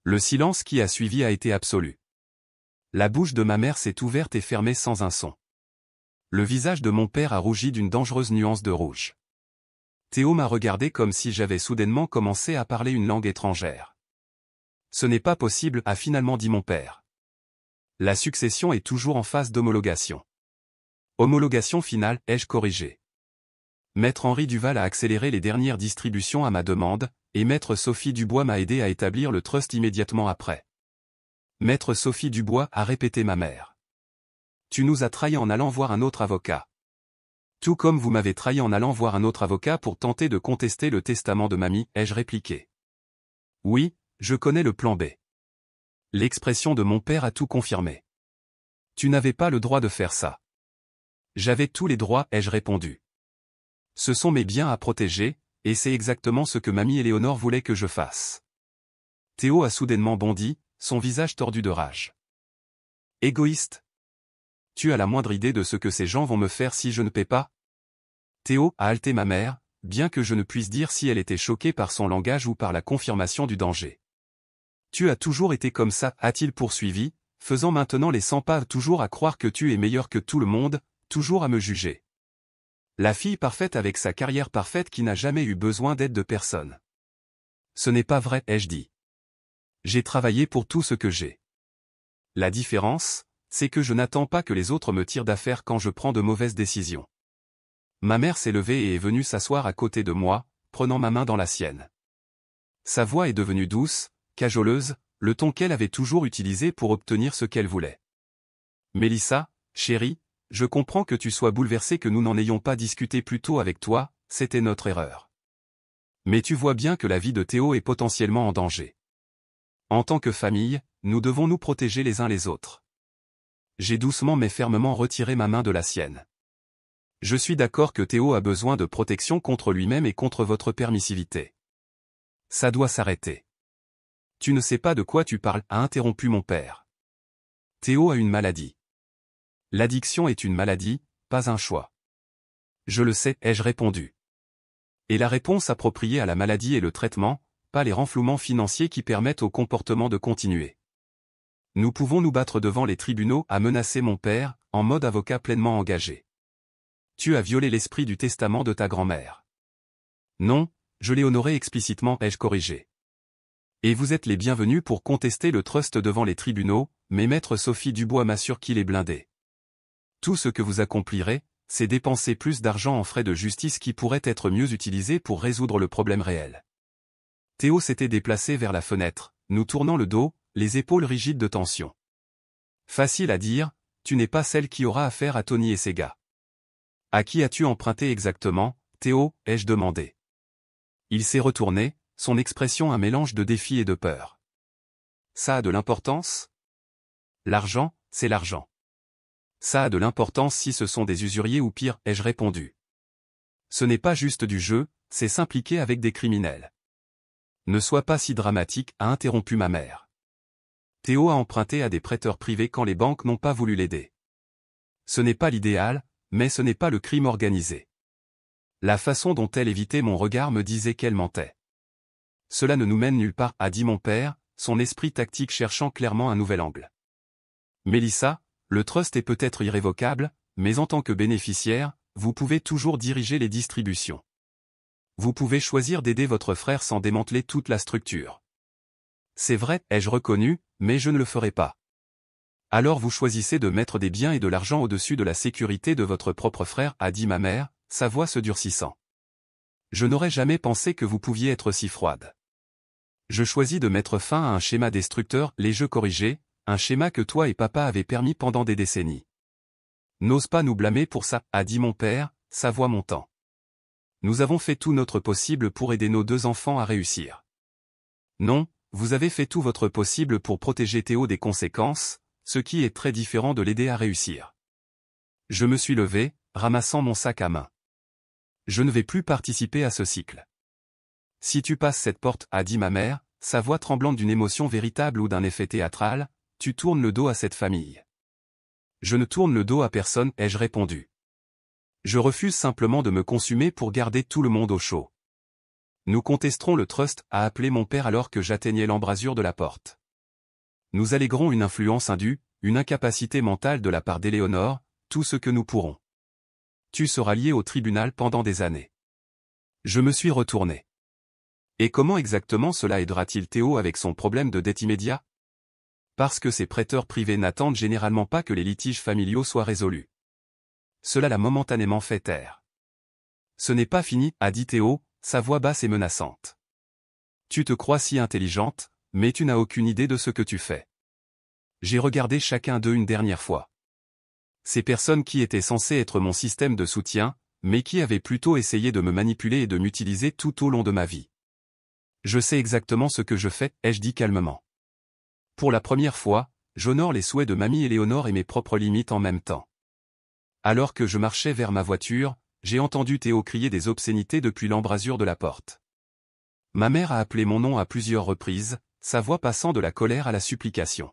Le silence qui a suivi a été absolu. La bouche de ma mère s'est ouverte et fermée sans un son. Le visage de mon père a rougi d'une dangereuse nuance de rouge. Théo m'a regardé comme si j'avais soudainement commencé à parler une langue étrangère. Ce n'est pas possible, a finalement dit mon père. La succession est toujours en phase d'homologation. Homologation finale, ai-je corrigé. Maître Henri Duval a accéléré les dernières distributions à ma demande, et Maître Sophie Dubois m'a aidé à établir le trust immédiatement après. Maître Sophie Dubois, a répété ma mère. Tu nous as trahis en allant voir un autre avocat. Tout comme vous m'avez trahi en allant voir un autre avocat pour tenter de contester le testament de mamie, ai-je répliqué. Oui, je connais le plan B. L'expression de mon père a tout confirmé. Tu n'avais pas le droit de faire ça. J'avais tous les droits, ai-je répondu. Ce sont mes biens à protéger, et c'est exactement ce que mamie Éléonore voulait que je fasse. Théo a soudainement bondi, son visage tordu de rage. Égoïste. Tu as la moindre idée de ce que ces gens vont me faire si je ne paie pas? Théo, a haleté ma mère, bien que je ne puisse dire si elle était choquée par son langage ou par la confirmation du danger. Tu as toujours été comme ça, a-t-il poursuivi, faisant maintenant les 100 pas toujours à croire que tu es meilleur que tout le monde, toujours à me juger. La fille parfaite avec sa carrière parfaite qui n'a jamais eu besoin d'aide de personne. Ce n'est pas vrai, ai-je dit. J'ai travaillé pour tout ce que j'ai. La différence, c'est que je n'attends pas que les autres me tirent d'affaire quand je prends de mauvaises décisions. Ma mère s'est levée et est venue s'asseoir à côté de moi, prenant ma main dans la sienne. Sa voix est devenue douce, cajoleuse, le ton qu'elle avait toujours utilisé pour obtenir ce qu'elle voulait. Mélissa, chérie, je comprends que tu sois bouleversée que nous n'en ayons pas discuté plus tôt avec toi, c'était notre erreur. Mais tu vois bien que la vie de Théo est potentiellement en danger. En tant que famille, nous devons nous protéger les uns les autres. J'ai doucement mais fermement retiré ma main de la sienne. Je suis d'accord que Théo a besoin de protection contre lui-même et contre votre permissivité. Ça doit s'arrêter. Tu ne sais pas de quoi tu parles, a interrompu mon père. Théo a une maladie. L'addiction est une maladie, pas un choix. Je le sais, ai-je répondu. Et la réponse appropriée à la maladie est le traitement, pas les renflouements financiers qui permettent au comportement de continuer. Nous pouvons nous battre devant les tribunaux, a menacé mon père, en mode avocat pleinement engagé. Tu as violé l'esprit du testament de ta grand-mère. Non, je l'ai honoré explicitement, ai-je corrigé. Et vous êtes les bienvenus pour contester le trust devant les tribunaux, mais maître Sophie Dubois m'assure qu'il est blindé. Tout ce que vous accomplirez, c'est dépenser plus d'argent en frais de justice qui pourraient être mieux utilisés pour résoudre le problème réel. Théo s'était déplacé vers la fenêtre, nous tournant le dos, les épaules rigides de tension. Facile à dire, tu n'es pas celle qui aura affaire à Tony et ses gars. À qui as-tu emprunté exactement, Théo, ai-je demandé. Il s'est retourné, son expression un mélange de défi et de peur. Ça a de l'importance? L'argent, c'est l'argent. Ça a de l'importance si ce sont des usuriers ou pire, ai-je répondu. Ce n'est pas juste du jeu, c'est s'impliquer avec des criminels. Ne sois pas si dramatique, a interrompu ma mère. Théo a emprunté à des prêteurs privés quand les banques n'ont pas voulu l'aider. Ce n'est pas l'idéal, mais ce n'est pas le crime organisé. La façon dont elle évitait mon regard me disait qu'elle mentait. Cela ne nous mène nulle part, a dit mon père, son esprit tactique cherchant clairement un nouvel angle. Mélissa, le trust est peut-être irrévocable, mais en tant que bénéficiaire, vous pouvez toujours diriger les distributions. Vous pouvez choisir d'aider votre frère sans démanteler toute la structure. C'est vrai, ai-je reconnu, mais je ne le ferai pas. Alors vous choisissez de mettre des biens et de l'argent au-dessus de la sécurité de votre propre frère, a dit ma mère, sa voix se durcissant. Je n'aurais jamais pensé que vous pouviez être si froide. Je choisis de mettre fin à un schéma destructeur, les jeux corrigés, un schéma que toi et papa avez permis pendant des décennies. N'ose pas nous blâmer pour ça, a dit mon père, sa voix montant. Nous avons fait tout notre possible pour aider nos 2 enfants à réussir. Non, vous avez fait tout votre possible pour protéger Théo des conséquences, ce qui est très différent de l'aider à réussir. Je me suis levé, ramassant mon sac à main. Je ne vais plus participer à ce cycle. Si tu passes cette porte, a dit ma mère, sa voix tremblante d'une émotion véritable ou d'un effet théâtral, tu tournes le dos à cette famille. Je ne tourne le dos à personne, ai-je répondu. Je refuse simplement de me consumer pour garder tout le monde au chaud. Nous contesterons le trust, a appelé mon père alors que j'atteignais l'embrasure de la porte. Nous allégerons une influence indue, une incapacité mentale de la part d'Éléonore, tout ce que nous pourrons. Tu seras lié au tribunal pendant des années. Je me suis retourné. Et comment exactement cela aidera-t-il Théo avec son problème de dette immédiat? Parce que ces prêteurs privés n'attendent généralement pas que les litiges familiaux soient résolus. Cela l'a momentanément fait taire. Ce n'est pas fini, a dit Théo, sa voix basse et menaçante. Tu te crois si intelligente, mais tu n'as aucune idée de ce que tu fais. J'ai regardé chacun d'eux une dernière fois. Ces personnes qui étaient censées être mon système de soutien, mais qui avaient plutôt essayé de me manipuler et de m'utiliser tout au long de ma vie. Je sais exactement ce que je fais, ai-je dit calmement. Pour la première fois, j'honore les souhaits de mamie Éléonore et mes propres limites en même temps. Alors que je marchais vers ma voiture, j'ai entendu Théo crier des obscénités depuis l'embrasure de la porte. Ma mère a appelé mon nom à plusieurs reprises, sa voix passant de la colère à la supplication.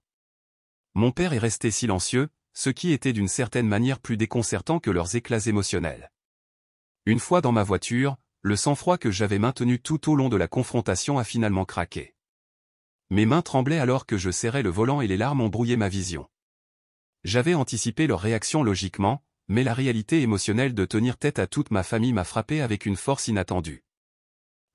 Mon père est resté silencieux, ce qui était d'une certaine manière plus déconcertant que leurs éclats émotionnels. Une fois dans ma voiture, le sang-froid que j'avais maintenu tout au long de la confrontation a finalement craqué. Mes mains tremblaient alors que je serrais le volant et les larmes ont brouillé ma vision. J'avais anticipé leur réaction logiquement, mais la réalité émotionnelle de tenir tête à toute ma famille m'a frappé avec une force inattendue.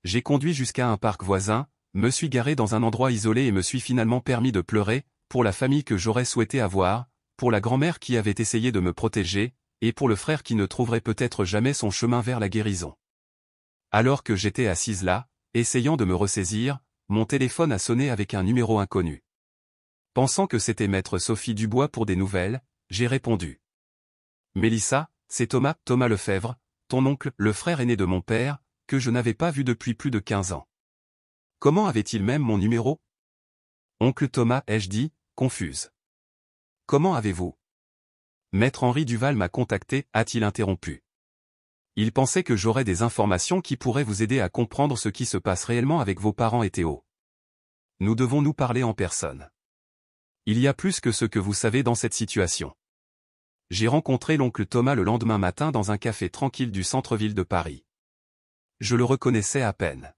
J'ai conduit jusqu'à un parc voisin, me suis garé dans un endroit isolé et me suis finalement permis de pleurer, pour la famille que j'aurais souhaité avoir, pour la grand-mère qui avait essayé de me protéger, et pour le frère qui ne trouverait peut-être jamais son chemin vers la guérison. Alors que j'étais assise là, essayant de me ressaisir, mon téléphone a sonné avec un numéro inconnu. Pensant que c'était maître Sophie Dubois pour des nouvelles, j'ai répondu. Mélissa, c'est Thomas Lefebvre, ton oncle, le frère aîné de mon père, que je n'avais pas vu depuis plus de 15 ans. Comment avait-il même mon numéro? Oncle Thomas, ai-je dit, confuse. Comment avez-vous? Maître Henri Duval m'a contacté, a-t-il interrompu. Il pensait que j'aurais des informations qui pourraient vous aider à comprendre ce qui se passe réellement avec vos parents et Théo. Nous devons nous parler en personne. Il y a plus que ce que vous savez dans cette situation. J'ai rencontré l'oncle Thomas le lendemain matin dans un café tranquille du centre-ville de Paris. Je le reconnaissais à peine.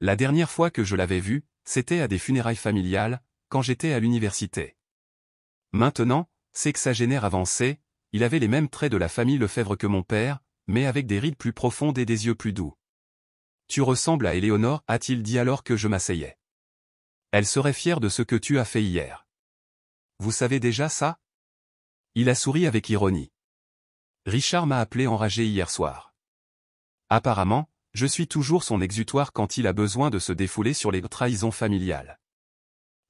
La dernière fois que je l'avais vu, c'était à des funérailles familiales, quand j'étais à l'université. Maintenant, sexagénaire avancé, il avait les mêmes traits de la famille Lefebvre que mon père, mais avec des rides plus profondes et des yeux plus doux. Tu ressembles à Éléonore, a-t-il dit alors que je m'asseyais. Elle serait fière de ce que tu as fait hier. Vous savez déjà ça? Il a souri avec ironie. Richard m'a appelé enragé hier soir. Apparemment, je suis toujours son exutoire quand il a besoin de se défouler sur les trahisons familiales.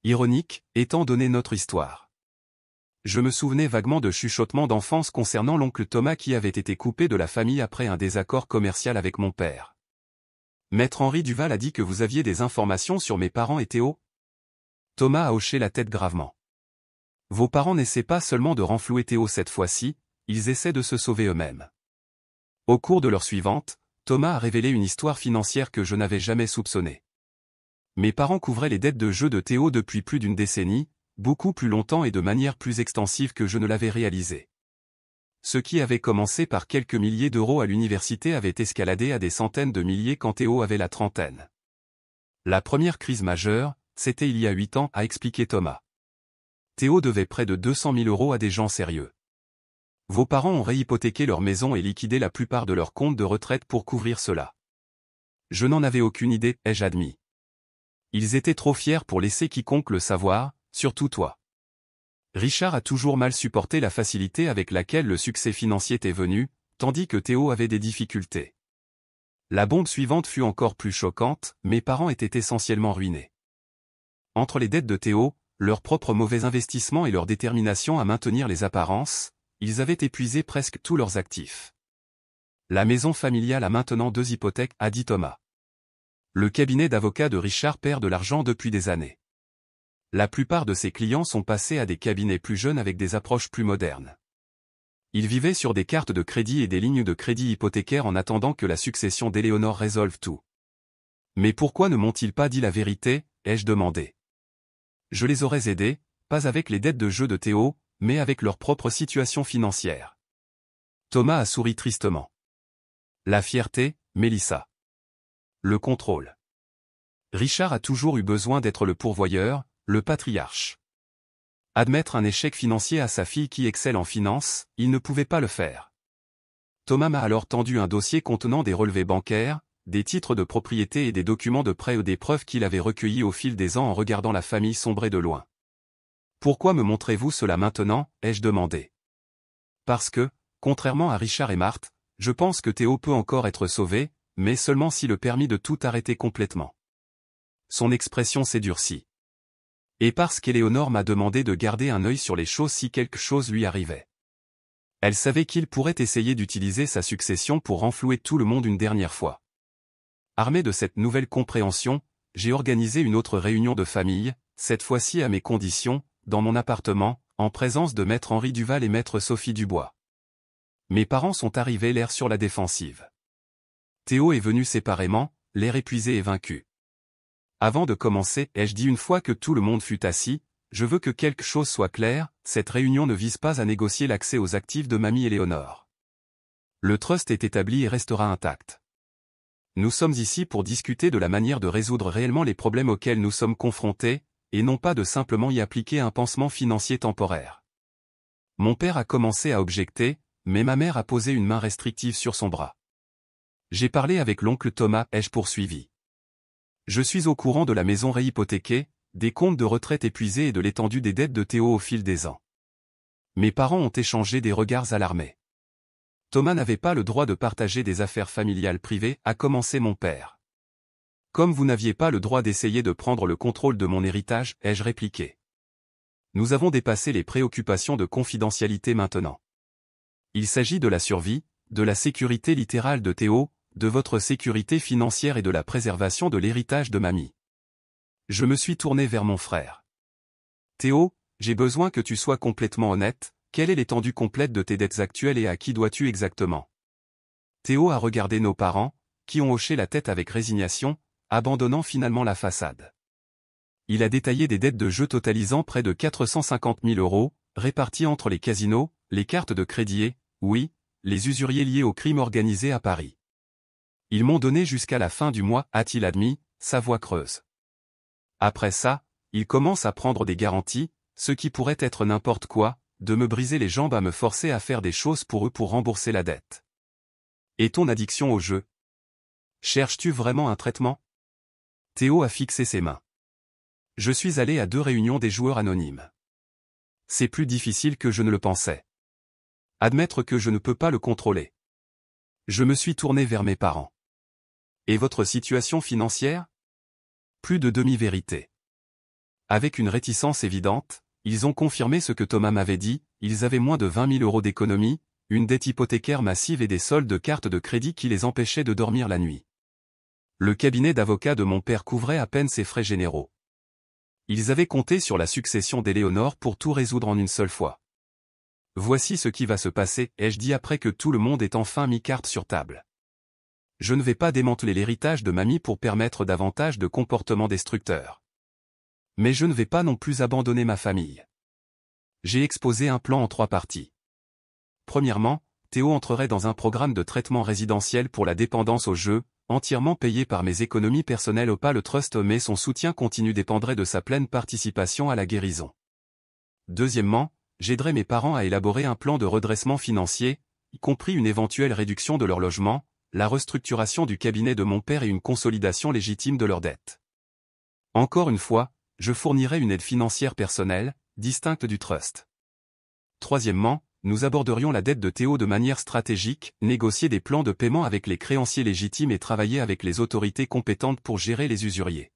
Ironique, étant donné notre histoire. Je me souvenais vaguement de chuchotements d'enfance concernant l'oncle Thomas qui avait été coupé de la famille après un désaccord commercial avec mon père. Maître Henri Duval a dit que vous aviez des informations sur mes parents et Théo? Thomas a hoché la tête gravement. Vos parents n'essaient pas seulement de renflouer Théo cette fois-ci, ils essaient de se sauver eux-mêmes. Au cours de l'heure suivante, Thomas a révélé une histoire financière que je n'avais jamais soupçonnée. Mes parents couvraient les dettes de jeu de Théo depuis plus d'une décennie, beaucoup plus longtemps et de manière plus extensive que je ne l'avais réalisé. Ce qui avait commencé par quelques milliers d'euros à l'université avait escaladé à des centaines de milliers quand Théo avait la trentaine. La première crise majeure, c'était il y a 8 ans, a expliqué Thomas. Théo devait près de 200 000 euros à des gens sérieux. Vos parents ont réhypothéqué leur maison et liquidé la plupart de leurs comptes de retraite pour couvrir cela. Je n'en avais aucune idée, ai-je admis. Ils étaient trop fiers pour laisser quiconque le savoir, surtout toi. Richard a toujours mal supporté la facilité avec laquelle le succès financier t'est venu, tandis que Théo avait des difficultés. La bombe suivante fut encore plus choquante, mes parents étaient essentiellement ruinés. Entre les dettes de Théo, leurs propres mauvais investissements et leur détermination à maintenir les apparences, ils avaient épuisé presque tous leurs actifs. La maison familiale a maintenant 2 hypothèques, a dit Thomas. Le cabinet d'avocats de Richard perd de l'argent depuis des années. La plupart de ses clients sont passés à des cabinets plus jeunes avec des approches plus modernes. Ils vivaient sur des cartes de crédit et des lignes de crédit hypothécaires en attendant que la succession d'Éléonore résolve tout. Mais pourquoi ne m'ont-ils pas dit la vérité, ai-je demandé. Je les aurais aidés, pas avec les dettes de jeu de Théo, mais avec leur propre situation financière. Thomas a souri tristement. La fierté, Mélissa. Le contrôle. Richard a toujours eu besoin d'être le pourvoyeur, le patriarche. Admettre un échec financier à sa fille qui excelle en finance, il ne pouvait pas le faire. Thomas m'a alors tendu un dossier contenant des relevés bancaires, des titres de propriété et des documents de prêt ou des preuves qu'il avait recueillis au fil des ans en regardant la famille sombrer de loin. « Pourquoi me montrez-vous cela maintenant » ai-je demandé. Parce que, contrairement à Richard et Marthe, je pense que Théo peut encore être sauvé, mais seulement si le permis de tout arrêter complètement. Son expression s'est durcie. Et parce qu'Éléonore m'a demandé de garder un œil sur les choses si quelque chose lui arrivait. Elle savait qu'il pourrait essayer d'utiliser sa succession pour renflouer tout le monde une dernière fois. Armé de cette nouvelle compréhension, j'ai organisé une autre réunion de famille, cette fois-ci à mes conditions, dans mon appartement, en présence de maître Henri Duval et maître Sophie Dubois. Mes parents sont arrivés l'air sur la défensive. Théo est venu séparément, l'air épuisé et vaincu. Avant de commencer, ai-je dit une fois que tout le monde fut assis, je veux que quelque chose soit clair, cette réunion ne vise pas à négocier l'accès aux actifs de mamie Éléonore. Le trust est établi et restera intact. Nous sommes ici pour discuter de la manière de résoudre réellement les problèmes auxquels nous sommes confrontés, et non pas de simplement y appliquer un pansement financier temporaire. Mon père a commencé à objecter, mais ma mère a posé une main restrictive sur son bras. J'ai parlé avec l'oncle Thomas, ai-je poursuivi. Je suis au courant de la maison réhypothéquée, des comptes de retraite épuisés et de l'étendue des dettes de Théo au fil des ans. Mes parents ont échangé des regards alarmés. Thomas n'avait pas le droit de partager des affaires familiales privées, a commencé mon père. Comme vous n'aviez pas le droit d'essayer de prendre le contrôle de mon héritage, ai-je répliqué. Nous avons dépassé les préoccupations de confidentialité maintenant. Il s'agit de la survie, de la sécurité littérale de Théo, de votre sécurité financière et de la préservation de l'héritage de mamie. Je me suis tourné vers mon frère. Théo, j'ai besoin que tu sois complètement honnête, quelle est l'étendue complète de tes dettes actuelles et à qui dois-tu exactement? Théo a regardé nos parents, qui ont hoché la tête avec résignation, abandonnant finalement la façade. Il a détaillé des dettes de jeu totalisant près de 450 000 €, réparties entre les casinos, les cartes de crédit et, oui, les usuriers liés au crime organisé à Paris. Ils m'ont donné jusqu'à la fin du mois, a-t-il admis, sa voix creuse. Après ça, ils commencent à prendre des garanties, ce qui pourrait être n'importe quoi, de me briser les jambes à me forcer à faire des choses pour eux pour rembourser la dette. Et ton addiction au jeu? Cherches-tu vraiment un traitement? Théo a fixé ses mains. Je suis allé à 2 réunions des joueurs anonymes. C'est plus difficile que je ne le pensais. Admettre que je ne peux pas le contrôler. Je me suis tourné vers mes parents. Et votre situation financière? Plus de demi-vérité. Avec une réticence évidente, ils ont confirmé ce que Thomas m'avait dit, ils avaient moins de 20 000 € d'économie, une dette hypothécaire massive et des soldes de cartes de crédit qui les empêchaient de dormir la nuit. Le cabinet d'avocats de mon père couvrait à peine ses frais généraux. Ils avaient compté sur la succession d'Éléonore pour tout résoudre en une seule fois. Voici ce qui va se passer, ai-je dit après que tout le monde ait enfin mis carte sur table. Je ne vais pas démanteler l'héritage de mamie pour permettre davantage de comportements destructeurs. Mais je ne vais pas non plus abandonner ma famille. J'ai exposé un plan en 3 parties. Premièrement, Théo entrerait dans un programme de traitement résidentiel pour la dépendance au jeu, entièrement payé par mes économies personnelles au pas le trust, mais son soutien continu dépendrait de sa pleine participation à la guérison. Deuxièmement, j'aiderai mes parents à élaborer un plan de redressement financier, y compris une éventuelle réduction de leur logement, la restructuration du cabinet de mon père et une consolidation légitime de leurs dettes. Encore une fois, je fournirai une aide financière personnelle, distincte du trust. Troisièmement, nous aborderions la dette de Théo de manière stratégique, négocier des plans de paiement avec les créanciers légitimes et travailler avec les autorités compétentes pour gérer les usuriers.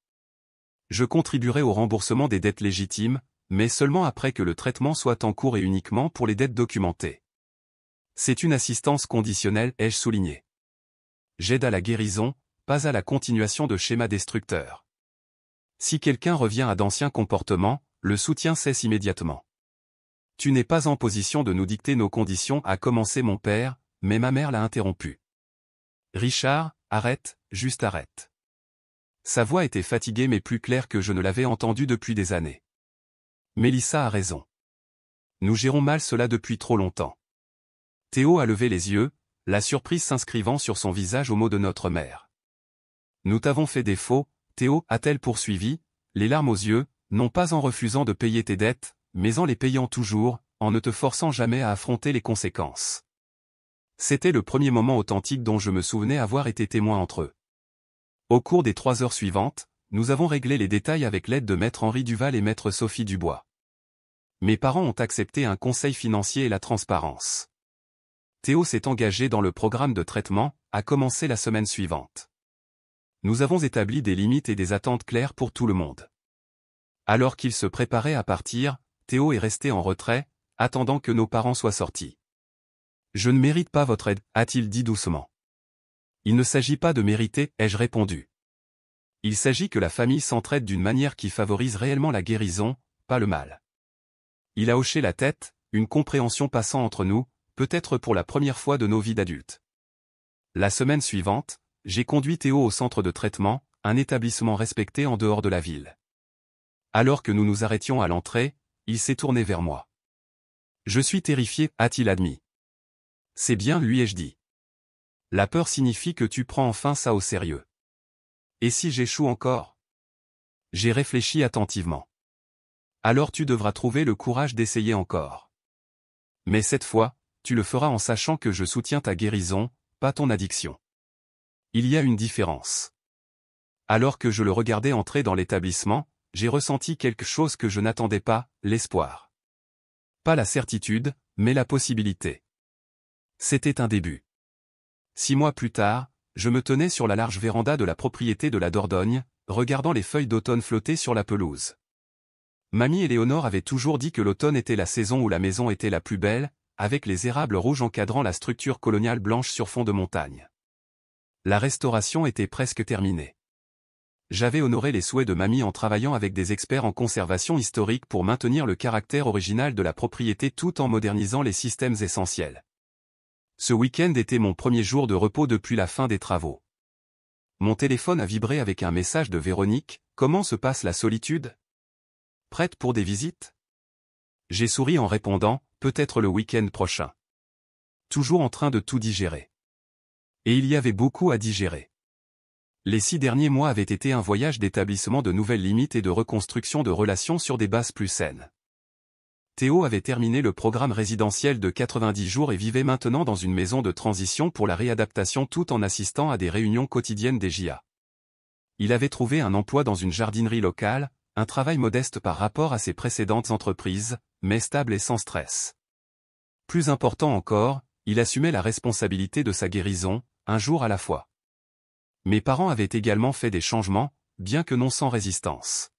Je contribuerai au remboursement des dettes légitimes, mais seulement après que le traitement soit en cours et uniquement pour les dettes documentées. C'est une assistance conditionnelle, ai-je souligné. J'aide à la guérison, pas à la continuation de schémas destructeurs. Si quelqu'un revient à d'anciens comportements, le soutien cesse immédiatement. Tu n'es pas en position de nous dicter nos conditions, a commencé mon père, mais ma mère l'a interrompu. Richard, arrête, juste arrête. Sa voix était fatiguée mais plus claire que je ne l'avais entendue depuis des années. Mélissa a raison. Nous gérons mal cela depuis trop longtemps. Théo a levé les yeux, la surprise s'inscrivant sur son visage au mot de notre mère. Nous t'avons fait défaut, Théo, a-t-elle poursuivi, les larmes aux yeux, non pas en refusant de payer tes dettes, mais en les payant toujours, en ne te forçant jamais à affronter les conséquences. C'était le premier moment authentique dont je me souvenais avoir été témoin entre eux. Au cours des 3 heures suivantes, nous avons réglé les détails avec l'aide de Maître Henri Duval et Maître Sophie Dubois. Mes parents ont accepté un conseil financier et la transparence. Théo s'est engagé dans le programme de traitement, a commencé la semaine suivante. Nous avons établi des limites et des attentes claires pour tout le monde. Alors qu'il se préparait à partir, Théo est resté en retrait, attendant que nos parents soient sortis. « Je ne mérite pas votre aide, a-t-il dit doucement. « Il ne s'agit pas de mériter, ai-je répondu. Il s'agit que la famille s'entraide d'une manière qui favorise réellement la guérison, pas le mal. » Il a hoché la tête, une compréhension passant entre nous, peut-être pour la première fois de nos vies d'adultes. La semaine suivante, j'ai conduit Théo au centre de traitement, un établissement respecté en dehors de la ville. Alors que nous nous arrêtions à l'entrée, il s'est tourné vers moi. « Je suis terrifié, a-t-il admis. »« C'est bien, lui ai-je dit. La peur signifie que tu prends enfin ça au sérieux. Et si j'échoue encore ?» J'ai réfléchi attentivement. « Alors tu devras trouver le courage d'essayer encore. Mais cette fois, tu le feras en sachant que je soutiens ta guérison, pas ton addiction. Il y a une différence. » Alors que je le regardais entrer dans l'établissement, j'ai ressenti quelque chose que je n'attendais pas, l'espoir. Pas la certitude, mais la possibilité. C'était un début. 6 mois plus tard, je me tenais sur la large véranda de la propriété de la Dordogne, regardant les feuilles d'automne flotter sur la pelouse. Mamie Éléonore avait toujours dit que l'automne était la saison où la maison était la plus belle, avec les érables rouges encadrant la structure coloniale blanche sur fond de montagne. La restauration était presque terminée. J'avais honoré les souhaits de mamie en travaillant avec des experts en conservation historique pour maintenir le caractère original de la propriété tout en modernisant les systèmes essentiels. Ce week-end était mon premier jour de repos depuis la fin des travaux. Mon téléphone a vibré avec un message de Véronique. « Comment se passe la solitude ? Prête pour des visites ?» J'ai souri en répondant « Peut-être le week-end prochain. » Toujours en train de tout digérer. Et il y avait beaucoup à digérer. Les 6 derniers mois avaient été un voyage d'établissement de nouvelles limites et de reconstruction de relations sur des bases plus saines. Théo avait terminé le programme résidentiel de 90 jours et vivait maintenant dans une maison de transition pour la réadaptation tout en assistant à des réunions quotidiennes des JA. Il avait trouvé un emploi dans une jardinerie locale, un travail modeste par rapport à ses précédentes entreprises, mais stable et sans stress. Plus important encore, il assumait la responsabilité de sa guérison, un jour à la fois. Mes parents avaient également fait des changements, bien que non sans résistance.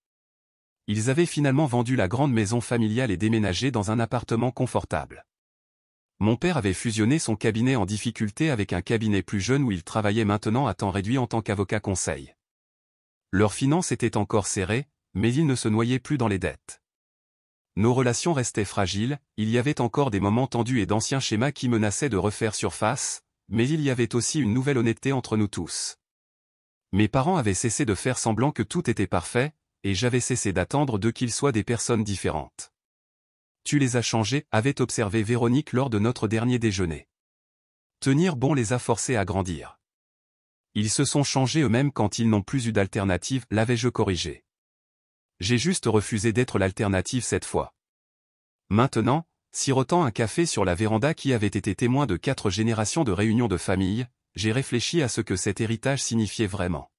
Ils avaient finalement vendu la grande maison familiale et déménagé dans un appartement confortable. Mon père avait fusionné son cabinet en difficulté avec un cabinet plus jeune où il travaillait maintenant à temps réduit en tant qu'avocat conseil. Leurs finances étaient encore serrées, mais ils ne se noyaient plus dans les dettes. Nos relations restaient fragiles, il y avait encore des moments tendus et d'anciens schémas qui menaçaient de refaire surface, mais il y avait aussi une nouvelle honnêteté entre nous tous. Mes parents avaient cessé de faire semblant que tout était parfait, et j'avais cessé d'attendre d'eux qu'ils soient des personnes différentes. « Tu les as changés » avait observé Véronique lors de notre dernier déjeuner. Tenir bon les a forcés à grandir. Ils se sont changés eux-mêmes quand ils n'ont plus eu d'alternative, l'avais-je corrigé. J'ai juste refusé d'être l'alternative cette fois. Maintenant, sirotant un café sur la véranda qui avait été témoin de 4 générations de réunions de famille, j'ai réfléchi à ce que cet héritage signifiait vraiment.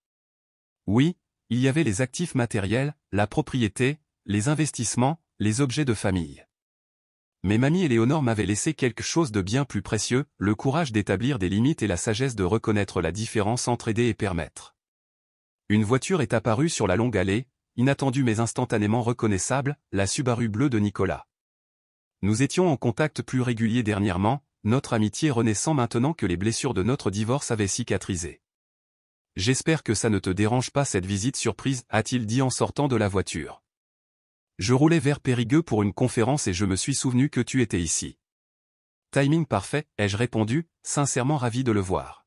Oui, il y avait les actifs matériels, la propriété, les investissements, les objets de famille. Mais mamie Éléonore m'avait laissé quelque chose de bien plus précieux, le courage d'établir des limites et la sagesse de reconnaître la différence entre aider et permettre. Une voiture est apparue sur la longue allée, inattendue mais instantanément reconnaissable, la Subaru bleue de Nicolas. Nous étions en contact plus régulier dernièrement, notre amitié renaissant maintenant que les blessures de notre divorce avaient cicatrisé. « J'espère que ça ne te dérange pas cette visite surprise, a-t-il dit en sortant de la voiture. Je roulais vers Périgueux pour une conférence et je me suis souvenu que tu étais ici. Timing parfait, ai-je répondu, sincèrement ravi de le voir.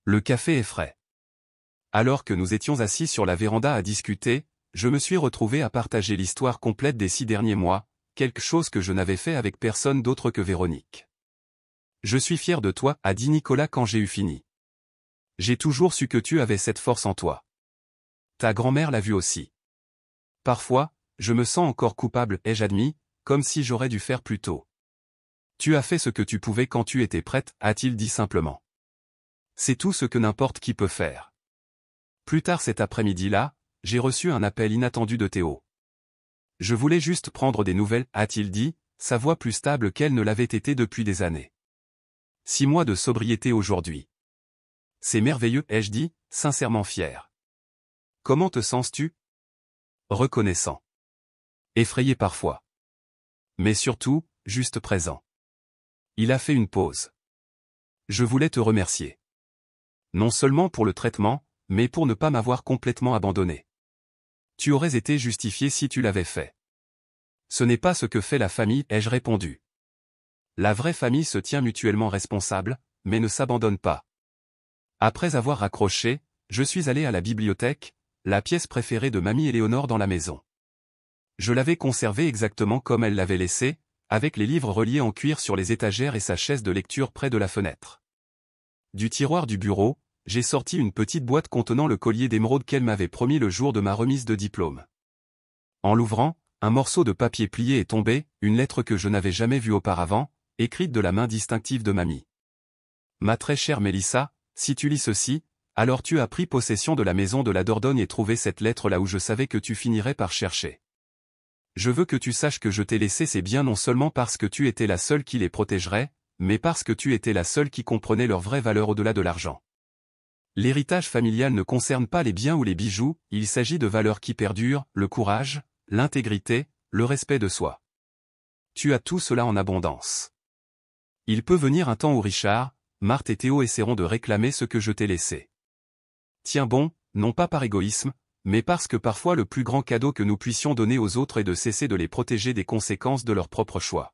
Le café est frais. Alors que nous étions assis sur la véranda à discuter, je me suis retrouvé à partager l'histoire complète des 6 derniers mois, quelque chose que je n'avais fait avec personne d'autre que Véronique. Je suis fier de toi, a dit Nicolas quand j'ai eu fini. J'ai toujours su que tu avais cette force en toi. Ta grand-mère l'a vu aussi. Parfois, je me sens encore coupable, ai-je admis, comme si j'aurais dû faire plus tôt. Tu as fait ce que tu pouvais quand tu étais prête, a-t-il dit simplement. C'est tout ce que n'importe qui peut faire. Plus tard cet après-midi-là, j'ai reçu un appel inattendu de Théo. Je voulais juste prendre des nouvelles, a-t-il dit, sa voix plus stable qu'elle ne l'avait été depuis des années. 6 mois de sobriété aujourd'hui. C'est merveilleux, ai-je dit, sincèrement fier. Comment te sens-tu? Reconnaissant. Effrayé parfois. Mais surtout, juste présent. Il a fait une pause. Je voulais te remercier. Non seulement pour le traitement, mais pour ne pas m'avoir complètement abandonné. Tu aurais été justifié si tu l'avais fait. Ce n'est pas ce que fait la famille, ai-je répondu. La vraie famille se tient mutuellement responsable, mais ne s'abandonne pas. Après avoir raccroché, je suis allé à la bibliothèque, la pièce préférée de mamie Éléonore dans la maison. Je l'avais conservée exactement comme elle l'avait laissée, avec les livres reliés en cuir sur les étagères et sa chaise de lecture près de la fenêtre. Du tiroir du bureau, j'ai sorti une petite boîte contenant le collier d'émeraude qu'elle m'avait promis le jour de ma remise de diplôme. En l'ouvrant, un morceau de papier plié est tombé, une lettre que je n'avais jamais vue auparavant, écrite de la main distinctive de mamie. Ma très chère Mélissa, si tu lis ceci, alors tu as pris possession de la maison de la Dordogne et trouvé cette lettre là où je savais que tu finirais par chercher. Je veux que tu saches que je t'ai laissé ces biens non seulement parce que tu étais la seule qui les protégerait, mais parce que tu étais la seule qui comprenait leur vraie valeur au-delà de l'argent. L'héritage familial ne concerne pas les biens ou les bijoux, il s'agit de valeurs qui perdurent, le courage, l'intégrité, le respect de soi. Tu as tout cela en abondance. Il peut venir un temps où Richard, Marthe et Théo essaieront de réclamer ce que je t'ai laissé. Tiens bon, non pas par égoïsme, mais parce que parfois le plus grand cadeau que nous puissions donner aux autres est de cesser de les protéger des conséquences de leur propre choix.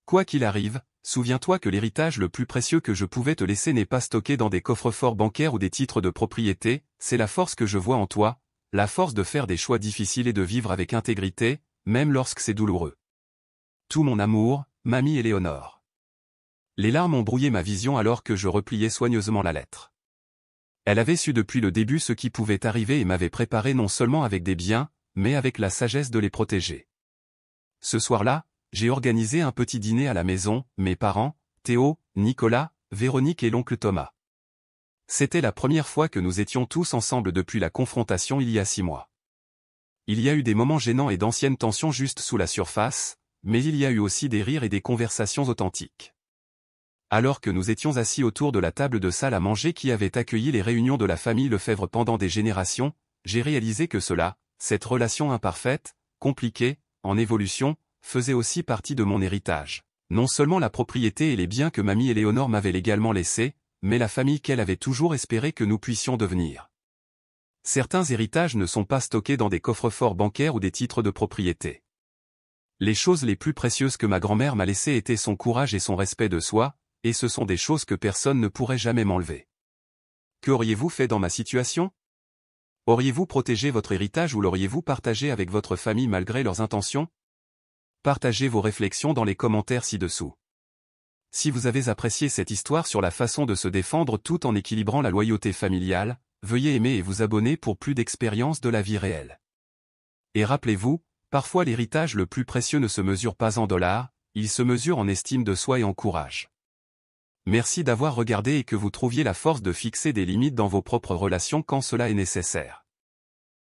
Quoi qu'il arrive, souviens-toi que l'héritage le plus précieux que je pouvais te laisser n'est pas stocké dans des coffres-forts bancaires ou des titres de propriété, c'est la force que je vois en toi, la force de faire des choix difficiles et de vivre avec intégrité, même lorsque c'est douloureux. Tout mon amour, mamie Éléonore. Les larmes ont brouillé ma vision alors que je repliais soigneusement la lettre. Elle avait su depuis le début ce qui pouvait arriver et m'avait préparé non seulement avec des biens, mais avec la sagesse de les protéger. Ce soir-là, j'ai organisé un petit dîner à la maison, mes parents, Théo, Nicolas, Véronique et l'oncle Thomas. C'était la première fois que nous étions tous ensemble depuis la confrontation il y a 6 mois. Il y a eu des moments gênants et d'anciennes tensions juste sous la surface, mais il y a eu aussi des rires et des conversations authentiques. Alors que nous étions assis autour de la table de salle à manger qui avait accueilli les réunions de la famille Lefebvre pendant des générations, j'ai réalisé que cela, cette relation imparfaite, compliquée, en évolution, faisait aussi partie de mon héritage. Non seulement la propriété et les biens que mamie Éléonore m'avait légalement laissés, mais la famille qu'elle avait toujours espéré que nous puissions devenir. Certains héritages ne sont pas stockés dans des coffres-forts bancaires ou des titres de propriété. Les choses les plus précieuses que ma grand-mère m'a laissées étaient son courage et son respect de soi, et ce sont des choses que personne ne pourrait jamais m'enlever. Qu'auriez-vous fait dans ma situation? Auriez-vous protégé votre héritage ou l'auriez-vous partagé avec votre famille malgré leurs intentions? Partagez vos réflexions dans les commentaires ci-dessous. Si vous avez apprécié cette histoire sur la façon de se défendre tout en équilibrant la loyauté familiale, veuillez aimer et vous abonner pour plus d'expériences de la vie réelle. Et rappelez-vous, parfois l'héritage le plus précieux ne se mesure pas en dollars, il se mesure en estime de soi et en courage. Merci d'avoir regardé et que vous trouviez la force de fixer des limites dans vos propres relations quand cela est nécessaire.